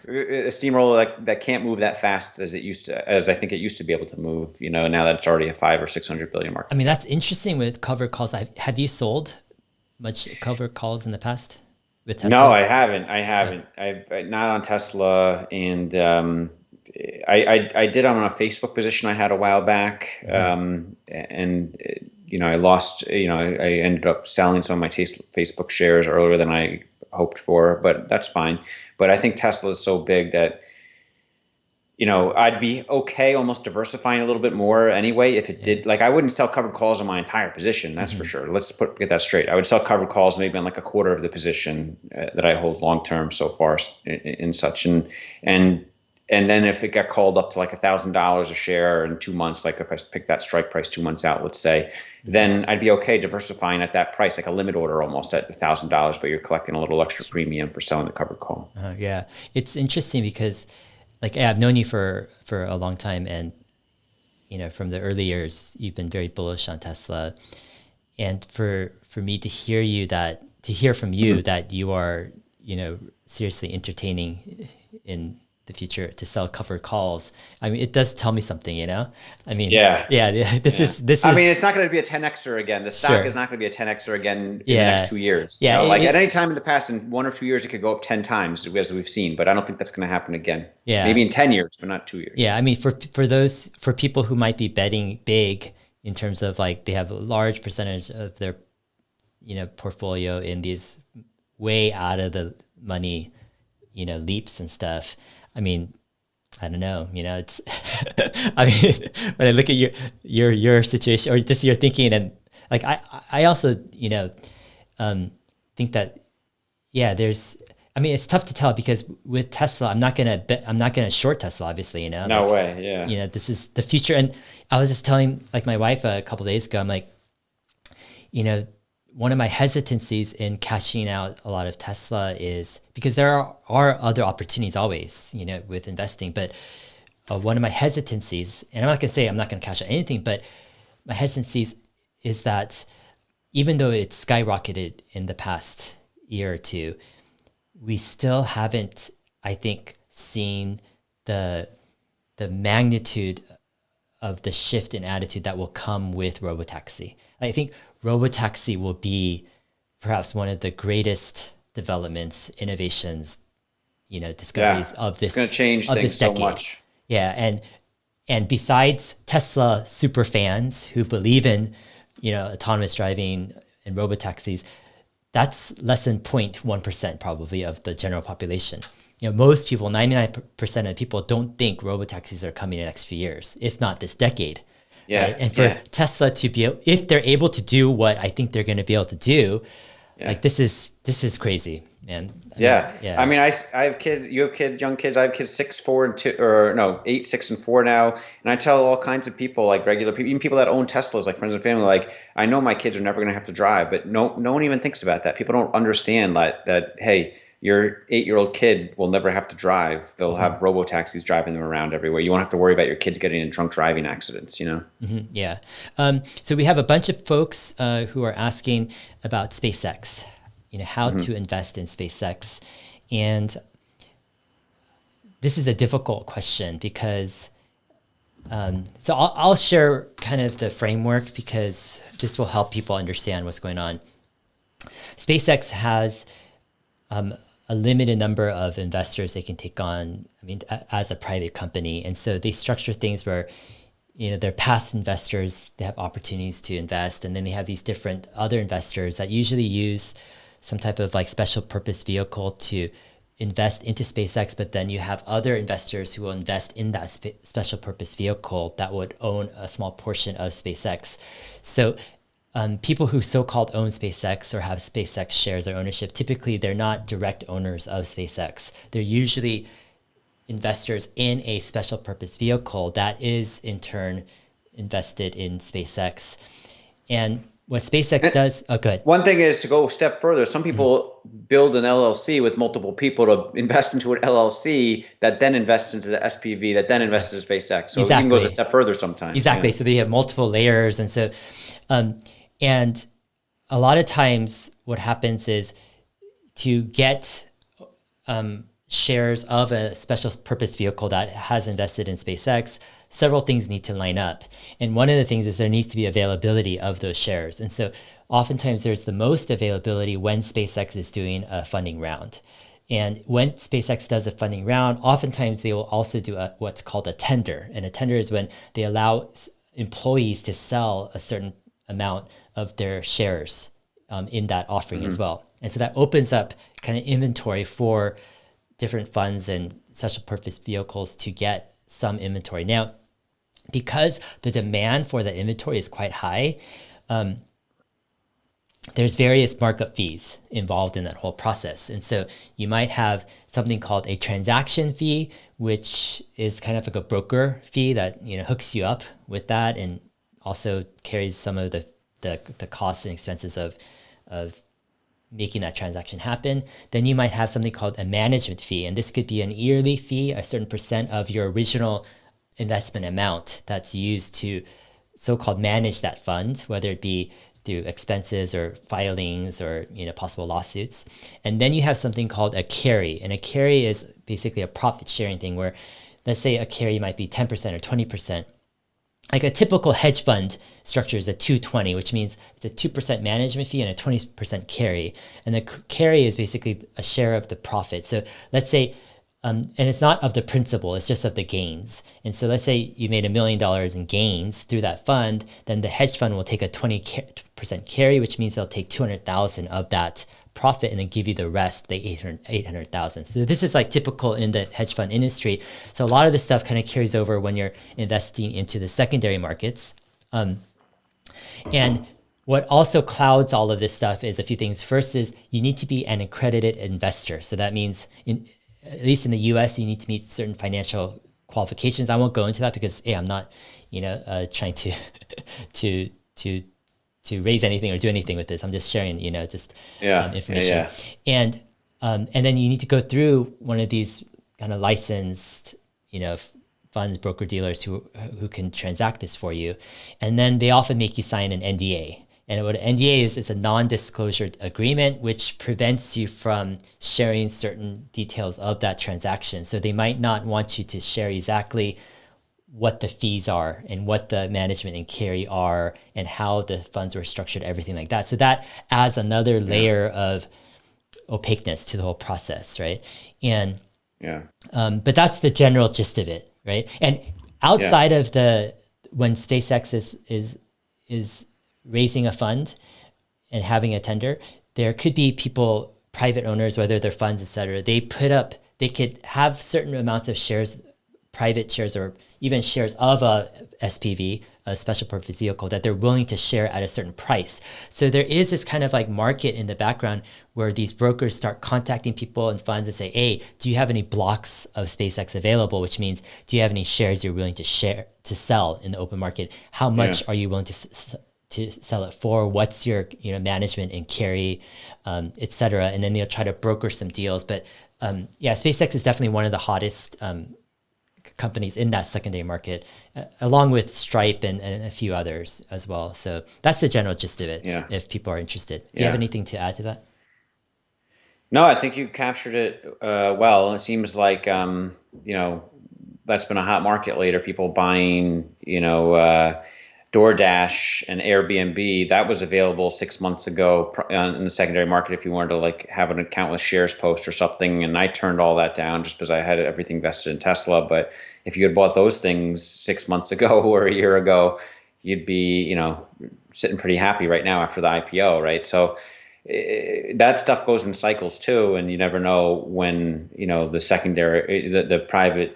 Speaker 2: a steamroller that can't move that fast as I think it used to be able to move, now that it's already a 500 or 600 billion
Speaker 1: I
Speaker 2: market.
Speaker 1: mean, that's interesting with covered calls. Have you sold much covered calls in the past with
Speaker 2: No,
Speaker 1: Tesla?
Speaker 2: I haven't. I
Speaker 1: Yeah.
Speaker 2: haven't. I've not on Tesla, and I did on a Facebook position I had a while back,
Speaker 1: Hmm.
Speaker 2: and I lost. I ended up selling some of my Facebook shares earlier than I hoped for, but that's fine. But I think Tesla is so big that I'd be okay almost diversifying a little bit more anyway if it
Speaker 1: Yeah.
Speaker 2: did. Like I wouldn't sell covered calls on my entire position, that's for
Speaker 1: Hmm.
Speaker 2: sure. Get that straight. I would sell covered calls maybe on like a quarter of the position that I hold long term so far in such and and then if it got called up to like $1,000 a share in 2 months, like if I pick that strike price 2 months out, let's say,
Speaker 1: Hmm.
Speaker 2: then I'd be okay diversifying at that price, like a limit order almost at $1,000, but you're collecting a little extra premium for selling the covered call.
Speaker 1: Yeah, it's interesting because, like, yeah, I've known you for a long time, and from the early years, you've been very bullish on Tesla, and for me to hear from you that you are seriously entertaining in the future to sell covered calls. I mean, it does tell me something. I mean,
Speaker 2: Yeah.
Speaker 1: yeah, yeah, this
Speaker 2: Yeah.
Speaker 1: is this
Speaker 2: I mean,
Speaker 1: is
Speaker 2: it's not going to be a 10xer again. The stock
Speaker 1: sure.
Speaker 2: is not going to be a 10xer again in the next
Speaker 1: Yeah,
Speaker 2: 2 years.
Speaker 1: yeah,
Speaker 2: Like at any time in the past, in 1 or 2 years, it could go up 10 times as we've seen, but I don't think that's going to happen again.
Speaker 1: yeah,
Speaker 2: Maybe in 10 years, but not 2 years.
Speaker 1: yeah. I mean, for people who might be betting big in terms of like they have a large percentage of their portfolio in these way out of the money leaps and stuff. I mean, I don't know. It's. I mean, when I look at your situation or just your thinking, and like I also think that yeah, there's. I mean, it's tough to tell because with Tesla, I'm not gonna short Tesla, obviously.
Speaker 2: No way. Yeah.
Speaker 1: This is the future, and I was just telling like my wife a couple of days ago. I'm like, you know, one of my hesitancies in cashing out a lot of Tesla is because there are other opportunities always, with investing. But one of my hesitancies, and I'm not going to say I'm not going to cash out anything, but my hesitancies is that even though it's skyrocketed in the past year or two, we still haven't, I think, seen the magnitude of the shift in attitude that will come with robotaxi. I think robotaxi will be perhaps one of the greatest developments, innovations,
Speaker 2: Yeah.
Speaker 1: discoveries of
Speaker 2: It's going to
Speaker 1: this
Speaker 2: change
Speaker 1: of
Speaker 2: things
Speaker 1: this
Speaker 2: so
Speaker 1: decade.
Speaker 2: much.
Speaker 1: Yeah, and besides Tesla super fans who believe in, autonomous driving and robotaxis, that's less than 0.1% probably of the general population. Most people, 99% of people don't think robotaxis are coming in the next few years, if not this decade.
Speaker 2: Yeah.
Speaker 1: Right? And for Tesla to be able, if they're able to do what I think they're going to be able to do, like this is crazy, man.
Speaker 2: I mean, I have kids, you have kids, young kids. I have kids 6, 4, and 2, or no, 8, 6, and 4 now. And I tell all kinds of people, like regular people, even people that own Teslas, like friends and family, like, I know my kids are never going to have to drive, but no one even thinks about that. People don't understand that hey, your 8-year-old kid will never have to drive. They'll have robo-taxis driving them around everywhere. You won't have to worry about your kids getting in drunk driving accidents,
Speaker 1: Yeah. So we have a bunch of folks who are asking about SpaceX, how to invest in SpaceX. And this is a difficult question because, so I'll share kind of the framework because this will help people understand what's going on. SpaceX has a limited number of investors they can take on, as a private company. And so they structure things where, they're past investors, they have opportunities to invest. And then they have these different other investors that usually use some type of like special purpose vehicle to invest into SpaceX, but then you have other investors who will invest in that special purpose vehicle that would own a small portion of SpaceX. So people who so-called own SpaceX or have SpaceX shares or ownership, typically they're not direct owners of SpaceX. They're usually investors in a special purpose vehicle that is in turn invested in SpaceX. And what SpaceX does, good.
Speaker 2: One thing is to go a step further. Some people build an LLC with multiple people to invest into an LLC that then invests into the SPV that then invests into SpaceX. So it even goes a step further sometimes.
Speaker 1: Exactly. So they have multiple layers. And so, and a lot of times what happens is to get shares of a special purpose vehicle that has invested in SpaceX, several things need to line up. And one of the things is there needs to be availability of those shares. And so oftentimes there's the most availability when SpaceX is doing a funding round. And when SpaceX does a funding round, oftentimes they will also do what's called a tender. And a tender is when they allow employees to sell a certain amount of their shares in that offering as well. And so that opens up kind of inventory for different funds and special purpose vehicles to get some inventory. Now, because the demand for the inventory is quite high, there's various markup fees involved in that whole process. And so you might have something called a transaction fee, which is kind of like a broker fee that hooks you up with that and also carries some of the costs and expenses of making that transaction happen. Then you might have something called a management fee. And this could be an yearly fee, a certain percent of your original investment amount that's used to so-called manage that fund, whether it be through expenses or filings or possible lawsuits. And then you have something called a carry. And a carry is basically a profit sharing thing where, let's say a carry might be 10% or 20%. Like a typical hedge fund structure is a 220, which means it's a 2% management fee and a 20% carry. And the carry is basically a share of the profit. So let's say, and it's not of the principal, it's just of the gains. And so let's say you made $1 million in gains through that fund, then the hedge fund will take a 20% carry, which means they'll take 200,000 of that profit and then give you the rest, the 800,000. So this is like typical in the hedge fund industry. So a lot of this stuff kind of carries over when you're investing into the secondary markets. And what also clouds all of this stuff is a few things. First is you need to be an accredited investor. So that means at least in the US, you need to meet certain financial qualifications. I won't go into that because I'm not, trying to raise anything or do anything with this. I'm just sharing, information. And then you need to go through one of these kind of licensed, funds, broker dealers who can transact this for you. And then they often make you sign an NDA. And what an NDA is, it's a non-disclosure agreement, which prevents you from sharing certain details of that transaction. So they might not want you to share exactly what the fees are and what the management and carry are and how the funds were structured, everything like that. So that adds another layer of opaqueness to the whole process, right? And but that's the general gist of it, right? And outside of when SpaceX is raising a fund and having a tender, there could be people, private owners, whether they're funds, et cetera, they could have certain amounts of shares, private shares, or even shares of a SPV, a special purpose vehicle, that they're willing to share at a certain price. So there is this kind of like market in the background where these brokers start contacting people and funds and say, hey, do you have any blocks of SpaceX available? Which means, do you have any shares you're willing to sell in the open market? How much are you willing to sell it for? What's your management and carry, et cetera? And then they'll try to broker some deals. But SpaceX is definitely one of the hottest companies in that secondary market, along with Stripe and a few others as well. So that's the general gist of it, if people are interested. Do you have anything to add to that?
Speaker 2: No, I think you captured it well. It seems like, that's been a hot market later, people buying, DoorDash and Airbnb. That was available 6 months ago in the secondary market if you wanted to like have an account with Shares Post or something. And I turned all that down just because I had everything vested in Tesla. But if you had bought those things 6 months ago or a year ago, you'd be, sitting pretty happy right now after the IPO, right? So that stuff goes in cycles too, and you never know when the secondary, the private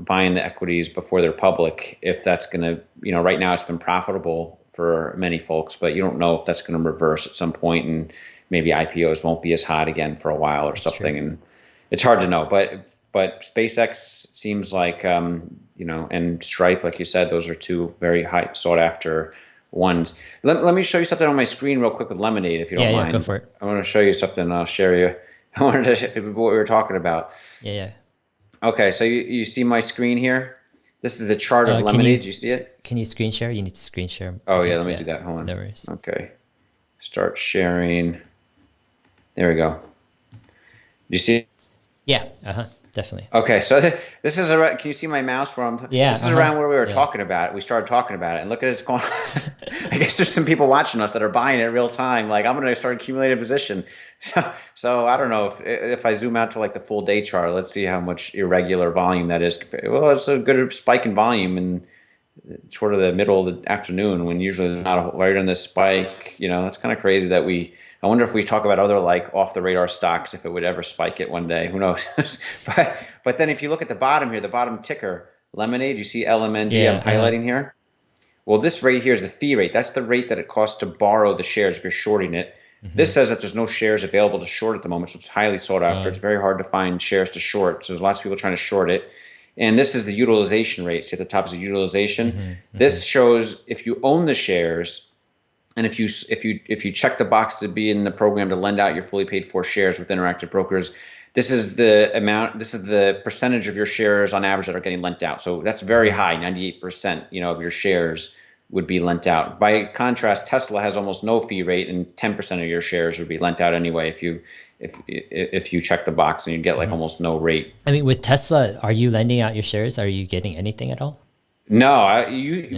Speaker 2: buying the equities before they're public, if that's going to, right now it's been profitable for many folks, but you don't know if that's going to reverse at some point, and maybe IPOs won't be as hot again for a while or something. True. And it's hard to know, but SpaceX seems like and Stripe, like you said, those are two very high sought after ones. Let me show you something on my screen real quick with Lemonade, if you don't mind.
Speaker 1: Yeah, go for it.
Speaker 2: I want to show you something. I'll share you. I wanted to show you what we were talking about.
Speaker 1: Yeah.
Speaker 2: Okay, so you see my screen here? This is the chart of Lemonade. Do you see it?
Speaker 1: Can you screen share? You need to screen share.
Speaker 2: Oh, yeah, let me do that. Hold on.
Speaker 1: No worries.
Speaker 2: Okay. Start sharing. There we go. Do you see it?
Speaker 1: Yeah, definitely.
Speaker 2: Okay, so this is around. Can you see my mouse? This is around where we were talking about it. We started talking about it, and look at it's going. I guess there's some people watching us that are buying it real time. Like, I'm going to start accumulating a position. So I don't know if I zoom out to like the full day chart. Let's see how much irregular volume that is. Well, it's a good spike in volume in sort of the middle of the afternoon, when usually there's not right on this spike. It's kind of crazy that I wonder if we talk about other like off the radar stocks, if it would ever spike it one day. Who knows? but then if you look at the bottom here, the bottom ticker, Lemonade, you see LMND, I'm highlighting here. Well, this rate here is the fee rate. That's the rate that it costs to borrow the shares if you're shorting it. Mm-hmm. This says that there's no shares available to short at the moment, so it's highly sought after. It's very hard to find shares to short, so there's lots of people trying to short it. And this is the utilization rate. See at the top is the utilization. Mm-hmm. This shows if you own the shares, and if you check the box to be in the program to lend out your fully paid for shares with Interactive Brokers, this is the amount. This is the percentage of your shares on average that are getting lent out. So that's very high. 98%, of your shares would be lent out. By contrast, Tesla has almost no fee rate, and 10% of your shares would be lent out anyway if you check the box, and you get like almost no rate.
Speaker 1: I mean, with Tesla, are you lending out your shares? Are you getting anything at all?
Speaker 2: No,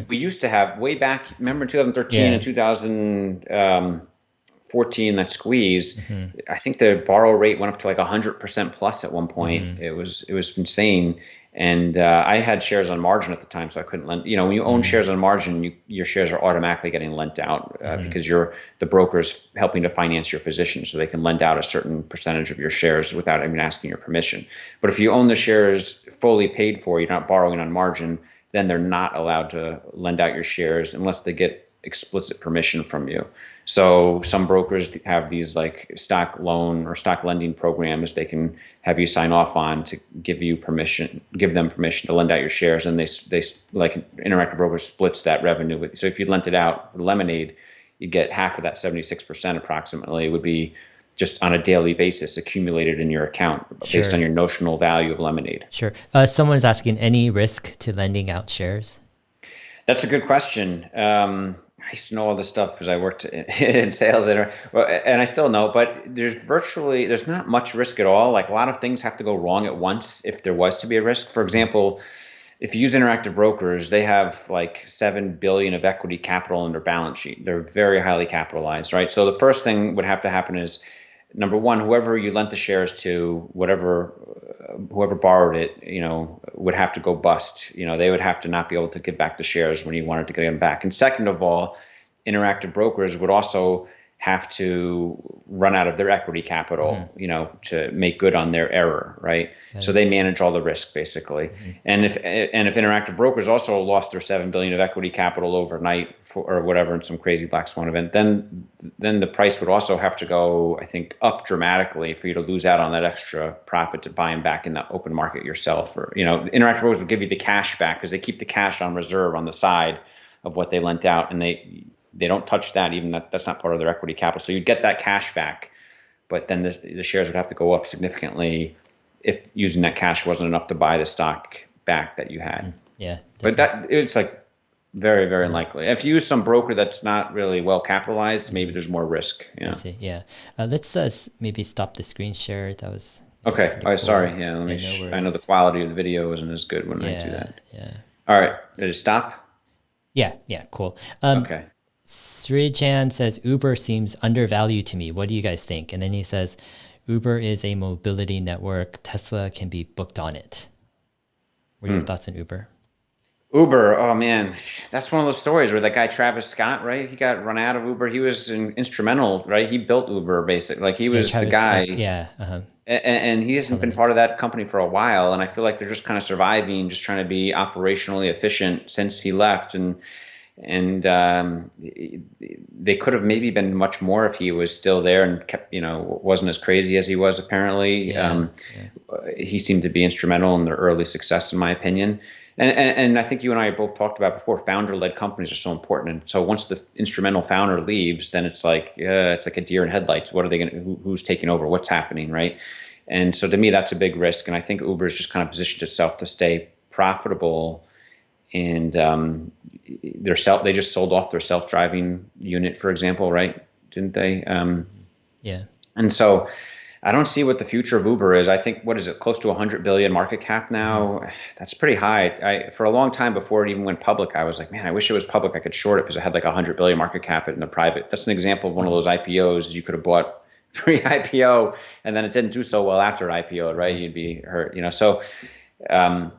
Speaker 2: we used to have way back. Remember in 2013 and 2014, that squeeze. Mm-hmm. I think the borrow rate went up to like 100% plus at one point. Mm-hmm. It was insane. And I had shares on margin at the time, so I couldn't lend. When you own shares on margin, your shares are automatically getting lent out because the broker's helping to finance your position, so they can lend out a certain percentage of your shares without even asking your permission. But if you own the shares fully paid for, you're not borrowing on margin, then they're not allowed to lend out your shares unless they get explicit permission from you. So some brokers have these like stock loan or stock lending programs they can have you sign off on to give them permission to lend out your shares, and they like Interactive Brokers splits that revenue with you. So if you lent it out for Lemonade, you get half of that 76% approximately. It would be just on a daily basis accumulated in your account based on your notional value of Lemonade.
Speaker 1: Sure. Someone's asking, any risk to lending out shares?
Speaker 2: That's a good question. I used to know all this stuff because I worked in sales and I still know, but there's not much risk at all. Like a lot of things have to go wrong at once if there was to be a risk. For example, if you use Interactive Brokers, they have like $7 billion of equity capital in their balance sheet. They're very highly capitalized, right? So the first thing would have to happen is, number one, whoever you lent the shares to, whoever borrowed it, would have to go bust. They would have to not be able to give back the shares when you wanted to get them back. And second of all, Interactive Brokers would also have to run out of their equity capital, to make good on their error, right? So they manage all the risk basically. And if Interactive Brokers also lost their $7 billion of equity capital overnight or whatever in some crazy black swan event, then the price would also have to go, I think, up dramatically for you to lose out on that extra profit to buy them back in the open market yourself. Or Interactive Brokers would give you the cash back because they keep the cash on reserve on the side of what they lent out, and they don't touch that, even that's not part of their equity capital. So you'd get that cash back, but then the shares would have to go up significantly if using that cash wasn't enough to buy the stock back that you had.
Speaker 1: Yeah.
Speaker 2: But it's like very, very unlikely. If you use some broker that's not really well capitalized, maybe there's more risk.
Speaker 1: I see. Yeah. Let's maybe stop the screen share. That was
Speaker 2: okay. All right. Cool. Sorry. Yeah. Let me. I know the quality of the video isn't as good when I do that.
Speaker 1: Yeah.
Speaker 2: All right. Did it stop?
Speaker 1: Yeah. Cool.
Speaker 2: Okay.
Speaker 1: Srijan says, Uber seems undervalued to me. What do you guys think? And then he says, Uber is a mobility network. Tesla can be booked on it. What are your thoughts on Uber?
Speaker 2: Uber, oh man, that's one of those stories where that guy Travis Scott, right? He got run out of Uber. He was instrumental, right? He built Uber basically. Like he was the guy.
Speaker 1: Scott,
Speaker 2: And he hasn't been part of that company for a while. And I feel like they're just kind of surviving, just trying to be operationally efficient since he left. And they could have maybe been much more if he was still there and kept, wasn't as crazy as he was apparently. He seemed to be instrumental in their early success, in my opinion. And I think you and I both talked about before, founder-led companies are so important. And so once the instrumental founder leaves, then it's like a deer in headlights. What are they going to, who's taking over? What's happening, right? And so to me, that's a big risk. And I think Uber's just kind of positioned itself to stay profitable. And they just sold off their self-driving unit, for example, right? Didn't they?
Speaker 1: Yeah.
Speaker 2: And so I don't see what the future of Uber is. I think, what is it, close to 100 billion market cap now? That's pretty high. For a long time before it even went public, I was like, man, I wish it was public. I could short it because it had like 100 billion market cap in the private. That's an example of one of those IPOs you could have bought pre-IPO, and then it didn't do so well after IPO, right? You'd be hurt, So, I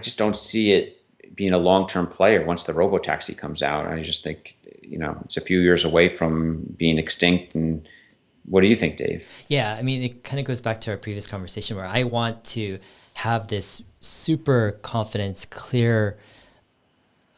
Speaker 2: just don't see it being a long-term player once the robotaxi comes out. I just think, it's a few years away from being extinct. And what do you think, Dave?
Speaker 1: Yeah, I mean, it kind of goes back to our previous conversation where I want to have this super confidence, clear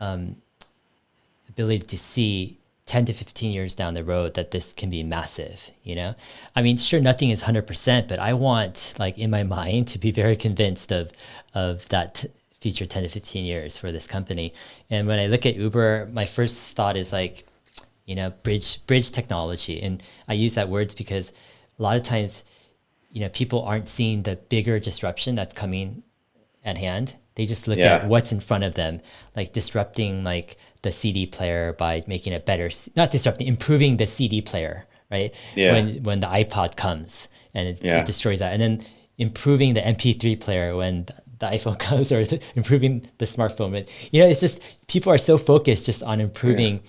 Speaker 1: ability to see 10 to 15 years down the road that this can be massive, I mean, sure, nothing is 100%, but I want, like, in my mind to be very convinced of that future 10 to 15 years for this company. And when I look at Uber, my first thought is like, bridge technology. And I use that word because a lot of times, people aren't seeing the bigger disruption that's coming at hand. They just look at what's in front of them, like disrupting like the CD player by making it better, not disrupting, improving the CD player, right?
Speaker 2: Yeah.
Speaker 1: When the iPod comes and it destroys that. And then improving the MP3 player when the iPhone comes, or improving the smartphone. It's just, people are so focused just on improving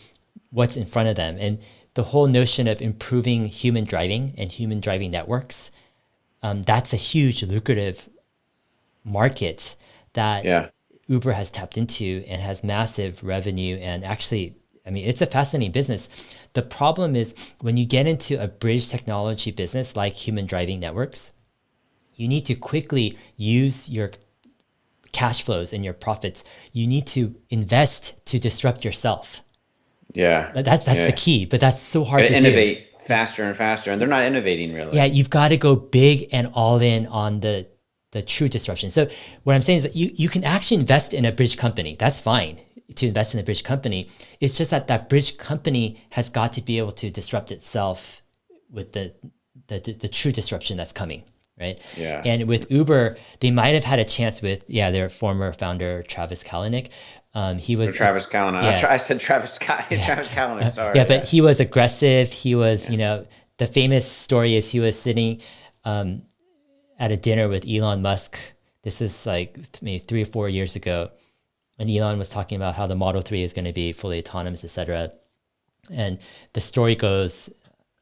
Speaker 1: what's in front of them. And the whole notion of improving human driving and human driving networks, that's a huge lucrative market that Uber has tapped into and has massive revenue. And actually, I mean, it's a fascinating business. The problem is when you get into a bridge technology business like human driving networks, you need to quickly use your cash flows and your profits. You need to invest to disrupt yourself.
Speaker 2: Yeah.
Speaker 1: That's the key, but that's so hard to
Speaker 2: innovate faster and faster, and they're not innovating really.
Speaker 1: Yeah, you've got to go big and all in on the true disruption. So what I'm saying is that you can actually invest in a bridge company. That's fine to invest in a bridge company. It's just that bridge company has got to be able to disrupt itself with the true disruption that's coming, right?
Speaker 2: Yeah.
Speaker 1: And with Uber, they might have had a chance with their former founder Travis Kalanick. He was
Speaker 2: Travis Kalanick. I said Travis Scott. Travis Kalanick. Sorry.
Speaker 1: Yeah, but he was aggressive. He was, the famous story is he was sitting at a dinner with Elon Musk. This is like maybe 3 or 4 years ago, and Elon was talking about how the Model 3 is going to be fully autonomous, etc. And the story goes,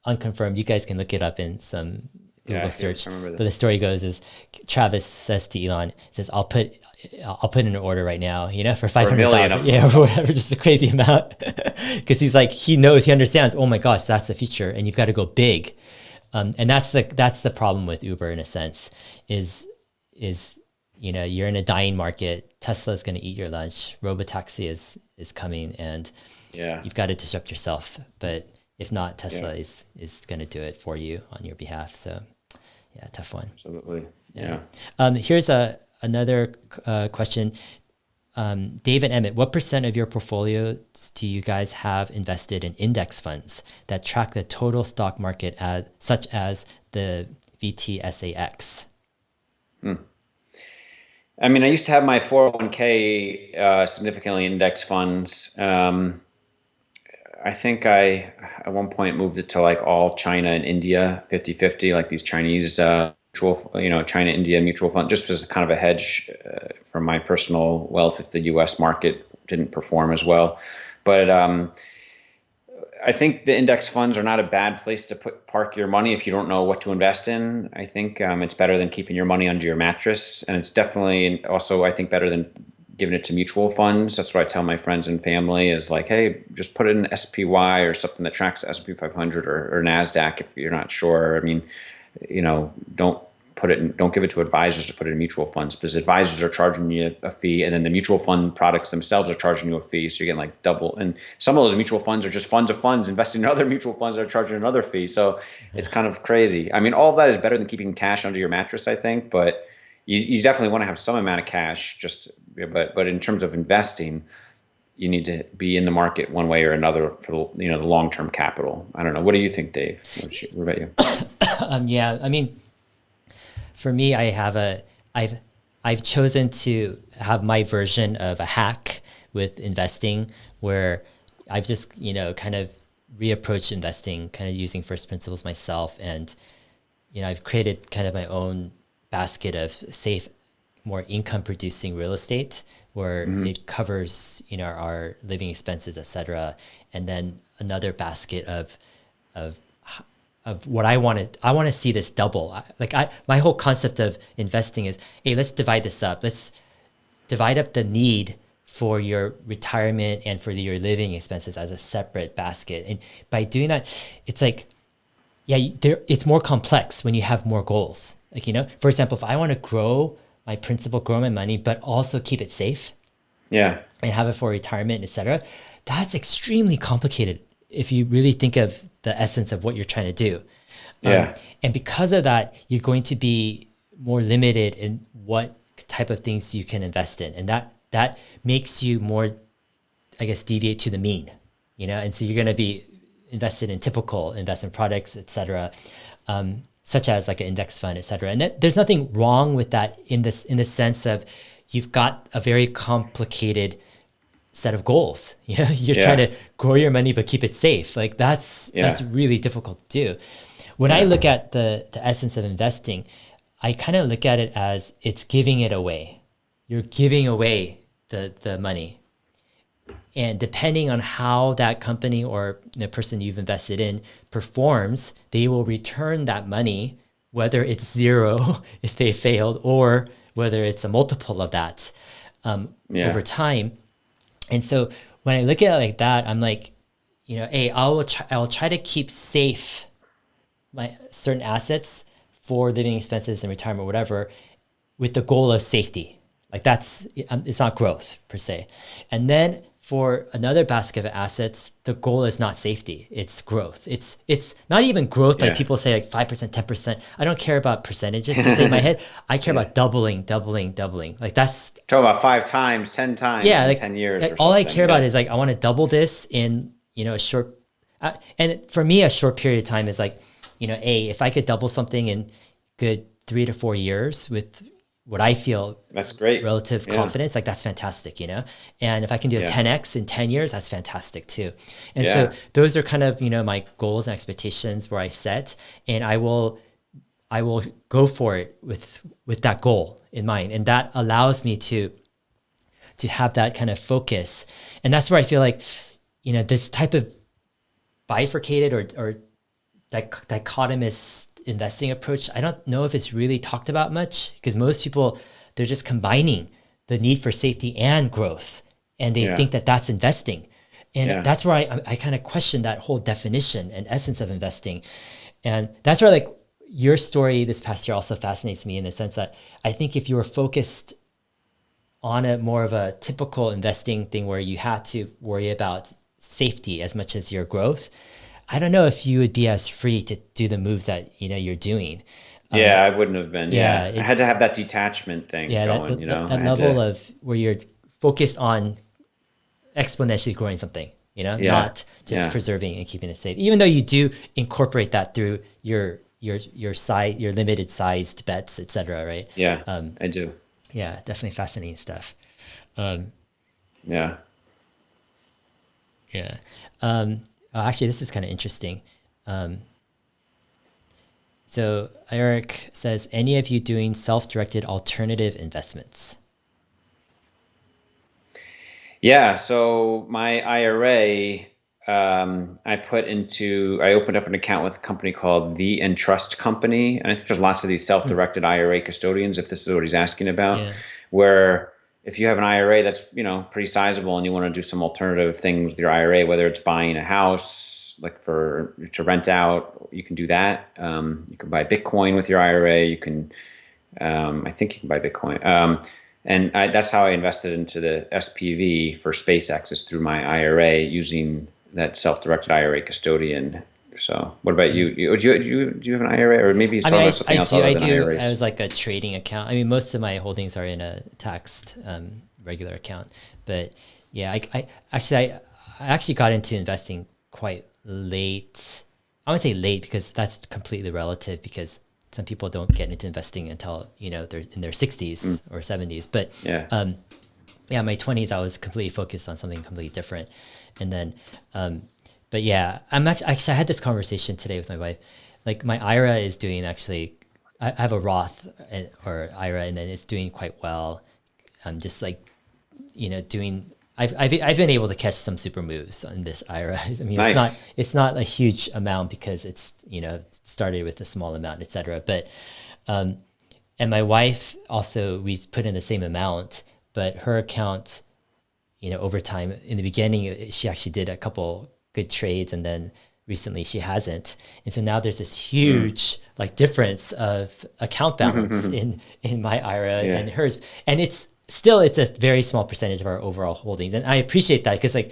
Speaker 1: unconfirmed, you guys can look it up in some Google
Speaker 2: Yeah,
Speaker 1: search.
Speaker 2: I remember
Speaker 1: But
Speaker 2: that.
Speaker 1: the story goes is Travis says to Elon, says, I'll put in an order right now, for
Speaker 2: For a million
Speaker 1: 500,000,
Speaker 2: of
Speaker 1: yeah,
Speaker 2: them.
Speaker 1: or whatever, just a crazy amount. Because he's like, he knows, he understands, oh my gosh, that's the future, and you've got to go big. And that's the problem with Uber in a sense, is you're in a dying market. Tesla is going to eat your lunch. Robotaxi is coming, and
Speaker 2: Yeah.
Speaker 1: you've got to disrupt yourself. But if not, Tesla
Speaker 2: Yeah.
Speaker 1: is going to do it for you on your behalf. So yeah, tough one.
Speaker 2: Absolutely. Yeah.
Speaker 1: Here's another question. Dave and Emmett, what % of your portfolios do you guys have invested in index funds that track the total stock market, such as the VTSAX?
Speaker 2: I mean, I used to have my 401k significantly index funds. I think I at one point moved it to like all China and India 50-50, like these Chinese China India mutual fund, just as kind of a hedge for my personal wealth if the US market didn't perform as well. But I think the index funds are not a bad place to park your money if you don't know what to invest in. I think it's better than keeping your money under your mattress, and it's definitely also, I think, better than giving it to mutual funds. That's what I tell my friends and family is like, hey, just put it in SPY or something that tracks the S&P 500 or NASDAQ if you're not sure. I mean, don't give it to advisors to put it in mutual funds, because advisors are charging you a fee, and then the mutual fund products themselves are charging you a fee. So you're getting like double. And some of those mutual funds are just funds of funds investing in other mutual funds that are charging another fee. So it's kind of crazy. I mean, all of that is better than keeping cash under your mattress, I think, but you definitely want to have some amount of cash. But in terms of investing, you need to be in the market one way or another for the long-term capital. I don't know. What do you think, Dave? What about you?
Speaker 1: Yeah, I mean, for me, I've chosen to have my version of a hack with investing, where I've just kind of reapproached investing, kind of using first principles myself, and I've created kind of my own basket of safe, more income producing real estate, where it covers our living expenses, etc. And then another basket of what I want to see this double. My whole concept of investing is, hey, let's divide this up. Let's divide up the need for your retirement and for your living expenses as a separate basket. And by doing that, it's like, it's more complex when you have more goals. For example, if I want to grow my principal, grow my money, but also keep it safe, and have it for retirement, etc., that's extremely complicated if you really think of the essence of what you're trying to do. And because of that, you're going to be more limited in what type of things you can invest in. And that makes you more, I guess, deviate to the mean, and so you're going to be invested in typical investment products, et cetera, such as like an index fund, et cetera. And there's nothing wrong with that in the sense of you've got a very complicated set of goals. You're trying to grow your money but keep it safe. Like that's really difficult to do. When I look at the essence of investing, I kind of look at it as it's giving it away. You're giving away the money. And depending on how that company or the person you've invested in performs, they will return that money, whether it's zero if they failed, or whether it's a multiple of that over time. And so when I look at it like that, I'm like, hey, I'll try to keep safe my certain assets for living expenses and retirement, whatever, with the goal of safety. Like it's not growth per se. And then for another basket of assets, the goal is not safety, it's growth. It's not even growth like people say, like 5%, 10%. I don't care about percentages per se in my head. I care about doubling. Like that's
Speaker 2: talk about 5 times, 10 times in 10 years.
Speaker 1: Like all I care about is like, I want to double this in, a short, and for me, a short period of time is like, if I could double something in good 3 to 4 years with what I feel
Speaker 2: that's great
Speaker 1: relative confidence, like that's fantastic, and if I can do a 10x in 10 years, that's fantastic too. And so those are kind of, my goals and expectations where I set, and I will go for it with that goal in mind. And that allows me to have that kind of focus. And that's where I feel like, this type of bifurcated or dichotomous investing approach, I don't know if it's really talked about much, because most people, they're just combining the need for safety and growth, and they think that that's investing. And that's where I kind of question that whole definition and essence of investing. And that's where like your story this past year also fascinates me, in the sense that I think if you were focused on a more of a typical investing thing where you had to worry about safety as much as your growth, I don't know if you would be as free to do the moves that, you're doing.
Speaker 2: I wouldn't have been.
Speaker 1: Yeah,
Speaker 2: I had to have that detachment thing going,
Speaker 1: that level of where you're focused on exponentially growing something, not just preserving and keeping it safe. Even though you do incorporate that through your size, your limited sized bets, etc. Right?
Speaker 2: Yeah, I do.
Speaker 1: Yeah, definitely fascinating stuff.
Speaker 2: Yeah.
Speaker 1: Actually, this is kind of interesting. So Eric says, any of you doing self-directed alternative investments?
Speaker 2: Yeah. So my IRA, I opened up an account with a company called The Entrust Company. And I think there's lots of these self-directed IRA custodians, if this is what he's asking about, where if you have an IRA that's, pretty sizable and you want to do some alternative things with your IRA, whether it's buying a house, like to rent out, you can do that. You can buy Bitcoin with your IRA. You can, I think you can buy Bitcoin. And that's how I invested into the SPV for SpaceX, is through my IRA using that self-directed IRA custodian. So what about you? Do you have an IRA, or maybe he's talking about something else other than IRAs?
Speaker 1: I was like a trading account. I mean, most of my holdings are in a taxed regular account, but yeah, I actually got into investing quite late. I would say late because that's completely relative, because some people don't get into investing until they're in their 60s or 70s. But my 20s I was completely focused on something completely different, and then but yeah, I had this conversation today with my wife. Like my IRA is doing I have a Roth or IRA, and then it's doing quite well. I'm just like doing. I've been able to catch some super moves on this IRA. I mean, nice. It's not a huge amount because it's started with a small amount, etc. But and my wife also, we put in the same amount, but her account, over time, in the beginning she actually did a couple good trades, and then recently she hasn't, and so now there's this huge difference of account balance in my IRA and hers, and it's a very small percentage of our overall holdings. And I appreciate that, because I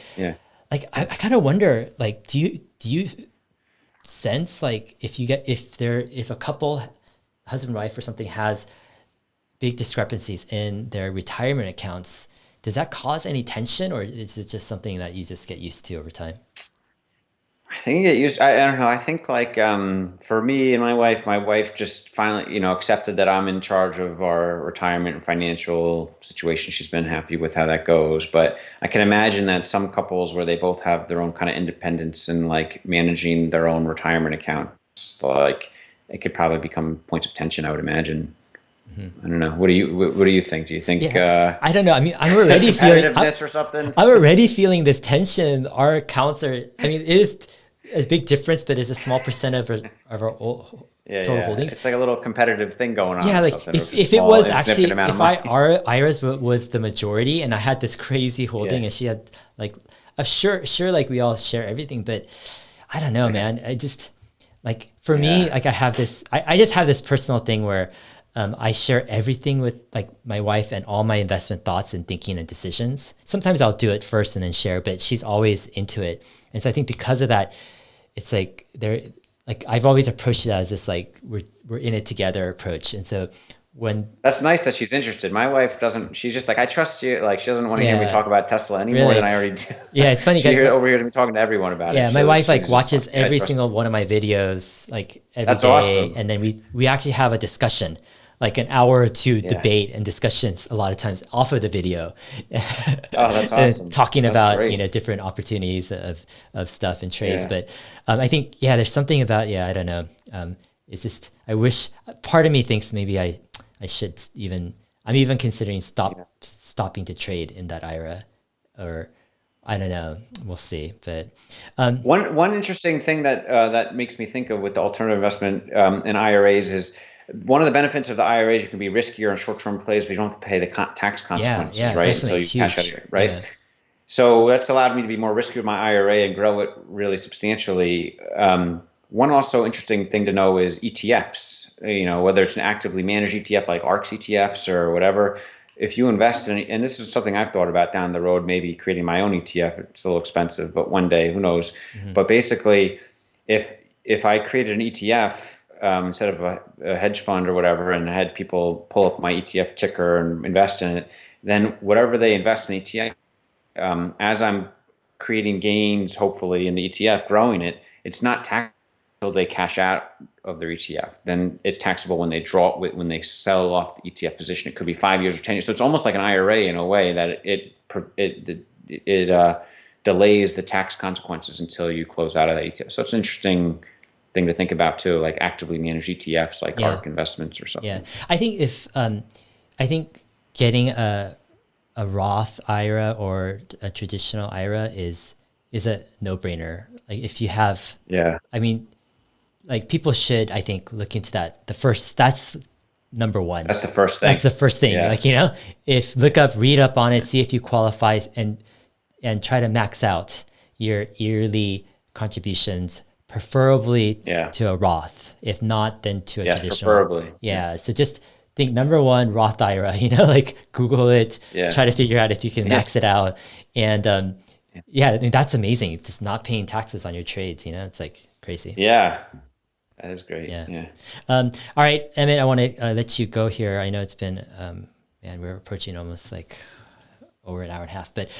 Speaker 1: kind of wonder, do you sense if a couple, husband and wife or something, has big discrepancies in their retirement accounts, does that cause any tension, or is it just something that you just get used to over time?
Speaker 2: I think I don't know. I think for me and my wife just finally, accepted that I'm in charge of our retirement and financial situation. She's been happy with how that goes. But I can imagine that some couples where they both have their own kind of independence and managing their own retirement accounts, it could probably become points of tension, I would imagine. I don't know. What do you think? Do you think?
Speaker 1: I don't know. I mean, I'm already feeling
Speaker 2: competitiveness or something.
Speaker 1: I'm already feeling this tension. Our accounts are. I mean, it is a big difference, but it's a small percent of our total holdings.
Speaker 2: It's like a little competitive thing going on.
Speaker 1: Yeah, if it was actually, if our IRAs was the majority, and I had this crazy holding, and she had sure, we all share everything, but I don't know, man. I just for me, I have this. I just have this personal thing where. I share everything with my wife, and all my investment thoughts and thinking and decisions. Sometimes I'll do it first and then share, but she's always into it. And so I think because of that, it's I've always approached it as this we're in it together approach. And so
Speaker 2: that's nice that she's interested. My wife doesn't. She's just I trust you. She doesn't want to hear me talk about Tesla any more than I already do.
Speaker 1: Yeah, it's funny.
Speaker 2: She overhears me talking to everyone about it.
Speaker 1: Yeah, my wife watches every single one of my videos every day,
Speaker 2: awesome.
Speaker 1: And then we actually have a discussion. An hour or two debate and discussions a lot of times off of the video.
Speaker 2: Oh, that's awesome.
Speaker 1: Talking about different opportunities of stuff and trades. But I think there's something about I don't know. It's just I wish, part of me thinks maybe I should I'm even considering stopping to trade in that IRA, or I don't know. We'll see. But
Speaker 2: One interesting thing that that makes me think of with the alternative investment in IRAs is one of the benefits of the IRAs. You can be riskier on short-term plays, but you don't have to pay the tax
Speaker 1: yeah,
Speaker 2: consequences,
Speaker 1: yeah,
Speaker 2: right?
Speaker 1: definitely.
Speaker 2: Until
Speaker 1: It's
Speaker 2: you cash out of
Speaker 1: huge.
Speaker 2: it, right?
Speaker 1: Yeah.
Speaker 2: So that's allowed me to be more risky with my IRA and grow it really substantially. One also interesting thing to know is ETFs. You know, whether it's an actively managed ETF like ARC's ETFs or whatever. If you invest in, and this is something I've thought about down the road, maybe creating my own ETF. It's a little expensive, but one day, who knows?
Speaker 1: Hmm.
Speaker 2: But basically, if if I created an ETF instead of a hedge fund or whatever, and had people pull up my ETF ticker and invest in it, then whatever they invest in ETF as I'm creating gains, hopefully in the ETF, growing it, it's not taxable until they cash out of their ETF. Then it's taxable when they draw when they sell off the ETF position. It could be 5 years or 10 years. So it's almost like an IRA in a way that it delays the tax consequences until you close out of that ETF. So it's an interesting thing to think about too, like actively managed ETFs, like
Speaker 1: Yeah.
Speaker 2: ARC investments or
Speaker 1: Yeah.
Speaker 2: something.
Speaker 1: I think if I think getting a Roth IRA or a traditional IRA is a no-brainer. Like if you have,
Speaker 2: Yeah,
Speaker 1: I mean, like people should, I think, look into that. The first, that's number one.
Speaker 2: that's the first
Speaker 1: That's
Speaker 2: thing.
Speaker 1: the first thing.
Speaker 2: Yeah,
Speaker 1: Like, you know, if look up, read up on it, see if you qualify and try to max out your yearly contributions, preferably
Speaker 2: yeah,
Speaker 1: to a Roth. If not, then to a
Speaker 2: yeah,
Speaker 1: traditional.
Speaker 2: preferably. Yeah,
Speaker 1: Yeah. So just think number one, Roth IRA, you know, like Google it,
Speaker 2: yeah,
Speaker 1: try to figure out if you can
Speaker 2: yeah.
Speaker 1: max it out. And yeah, I mean, that's amazing. Just not paying taxes on your trades, you know, it's like crazy.
Speaker 2: Yeah, that is great.
Speaker 1: Yeah.
Speaker 2: Yeah.
Speaker 1: All right, Emmett, I want to let you go here. I know it's been, man, we're approaching almost like over an hour and a half, but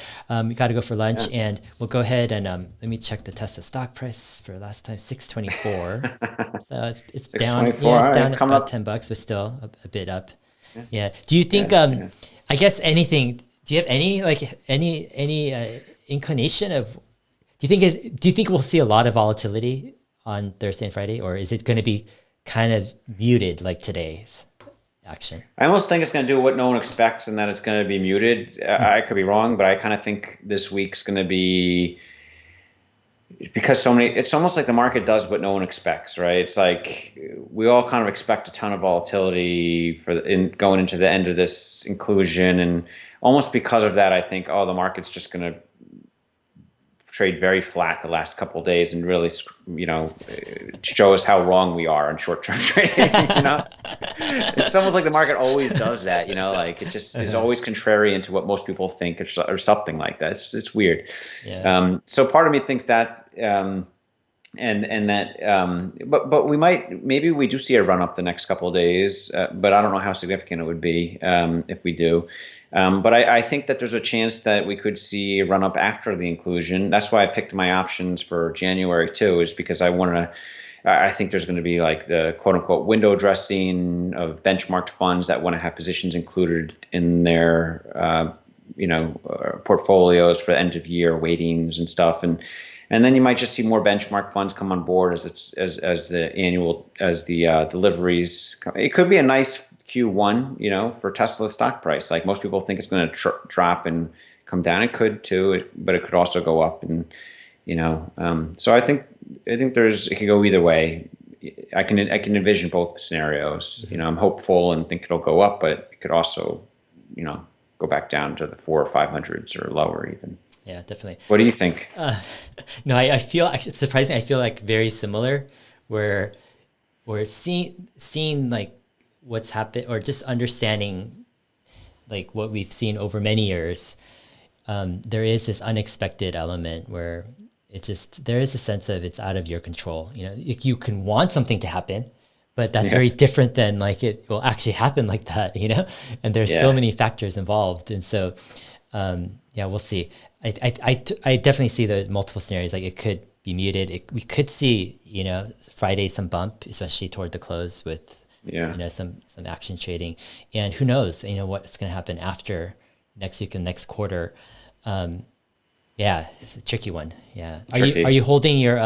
Speaker 1: we got to go for lunch, and we'll go ahead and let me check the Tesla stock price for last time, 624. So it's down.
Speaker 2: 624.
Speaker 1: Yeah, it's
Speaker 2: All
Speaker 1: down
Speaker 2: right, coming
Speaker 1: about
Speaker 2: up.
Speaker 1: $10, but still a bit up. Yeah. Do you think?
Speaker 2: Yeah, yeah.
Speaker 1: I guess anything. Do you have any like any inclination of? Do you think we'll see a lot of volatility on Thursday and Friday, or is it going to be kind of muted like today's action?
Speaker 2: I almost think it's going to do what no one expects, and that it's going to be muted. I could be wrong, but I kind of think this week's going to be because so many. It's almost like the market does what no one expects, right? It's like we all kind of expect a ton of volatility in going into the end of this inclusion, and almost because of that, I think, oh, the market's just going to trade very flat the last couple of days and really, you know, show us how wrong we are on short-term trading. You know, it's almost like the market always does that. You know, like it just is always contrarian to what most people think or something like that. It's weird.
Speaker 1: Yeah.
Speaker 2: So part of me thinks that. And that, but maybe we do see a run up the next couple of days, but I don't know how significant it would be if we do. But I think that there's a chance that we could see a run up after the inclusion. That's why I picked my options for January too, is because I think there's going to be like the quote unquote window dressing of benchmarked funds that want to have positions included in their, portfolios for the end of year weightings and stuff. And then you might just see more benchmark funds come on board as the deliveries. It could be a nice Q1, you know, for Tesla stock price. Like most people think it's going to drop and come down. It could too, but it could also go up. And you know, so I think it can go either way. I can envision both scenarios. You know, I'm hopeful and think it'll go up, but it could also, you know, go back down to the 400 or 500s or lower even.
Speaker 1: Yeah, definitely.
Speaker 2: What do you think?
Speaker 1: No, I feel actually, it's surprising. I feel like very similar, where we're seeing like what's happened, or just understanding like what we've seen over many years. There is this unexpected element where there is a sense of it's out of your control. You know, you can want something to happen, but that's very different than like it will actually happen like that, you know? And there's so many factors involved. And so, yeah, we'll see. I definitely see the multiple scenarios. Like it could be muted. We could see, you know, Friday some bump, especially toward the close with, you know, some action trading. And who knows, you know, what's going to happen after next week and next quarter. Yeah, it's a tricky one. Yeah. Are you holding your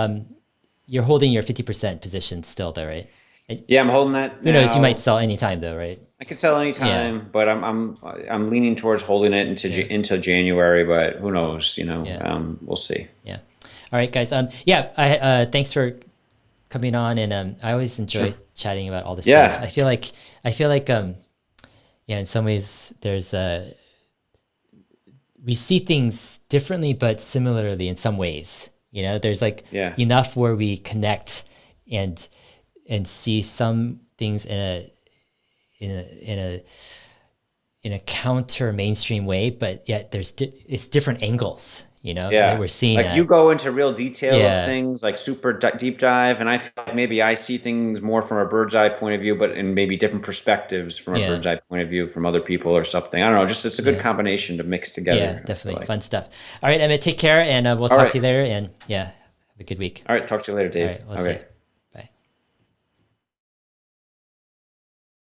Speaker 1: you're holding your 50% position still though, right?
Speaker 2: Yeah, I'm holding that
Speaker 1: Who
Speaker 2: now.
Speaker 1: knows? You might sell anytime though, right?
Speaker 2: I could sell anytime, but I'm leaning towards holding it into January. But who knows? We'll see.
Speaker 1: Yeah. All right, guys. Thanks for coming on, and I always enjoy chatting about all this stuff. I feel like in some ways there's we see things differently but similarly in some ways. There's enough where we connect and see some things in a counter mainstream way, but yet it's different angles. That we're seeing
Speaker 2: like
Speaker 1: that.
Speaker 2: You go into real detail of things, like super deep dive, and I feel like maybe I see things more from a bird's eye point of view, but in maybe different perspectives from a bird's eye point of view from other people or something. I don't know. Just it's a good combination to mix together.
Speaker 1: Yeah, definitely fun stuff. All right, Emmett, take care, and we'll talk to you later. And have a good week.
Speaker 2: All right, talk to you later, Dave.
Speaker 1: All right, we'll see you.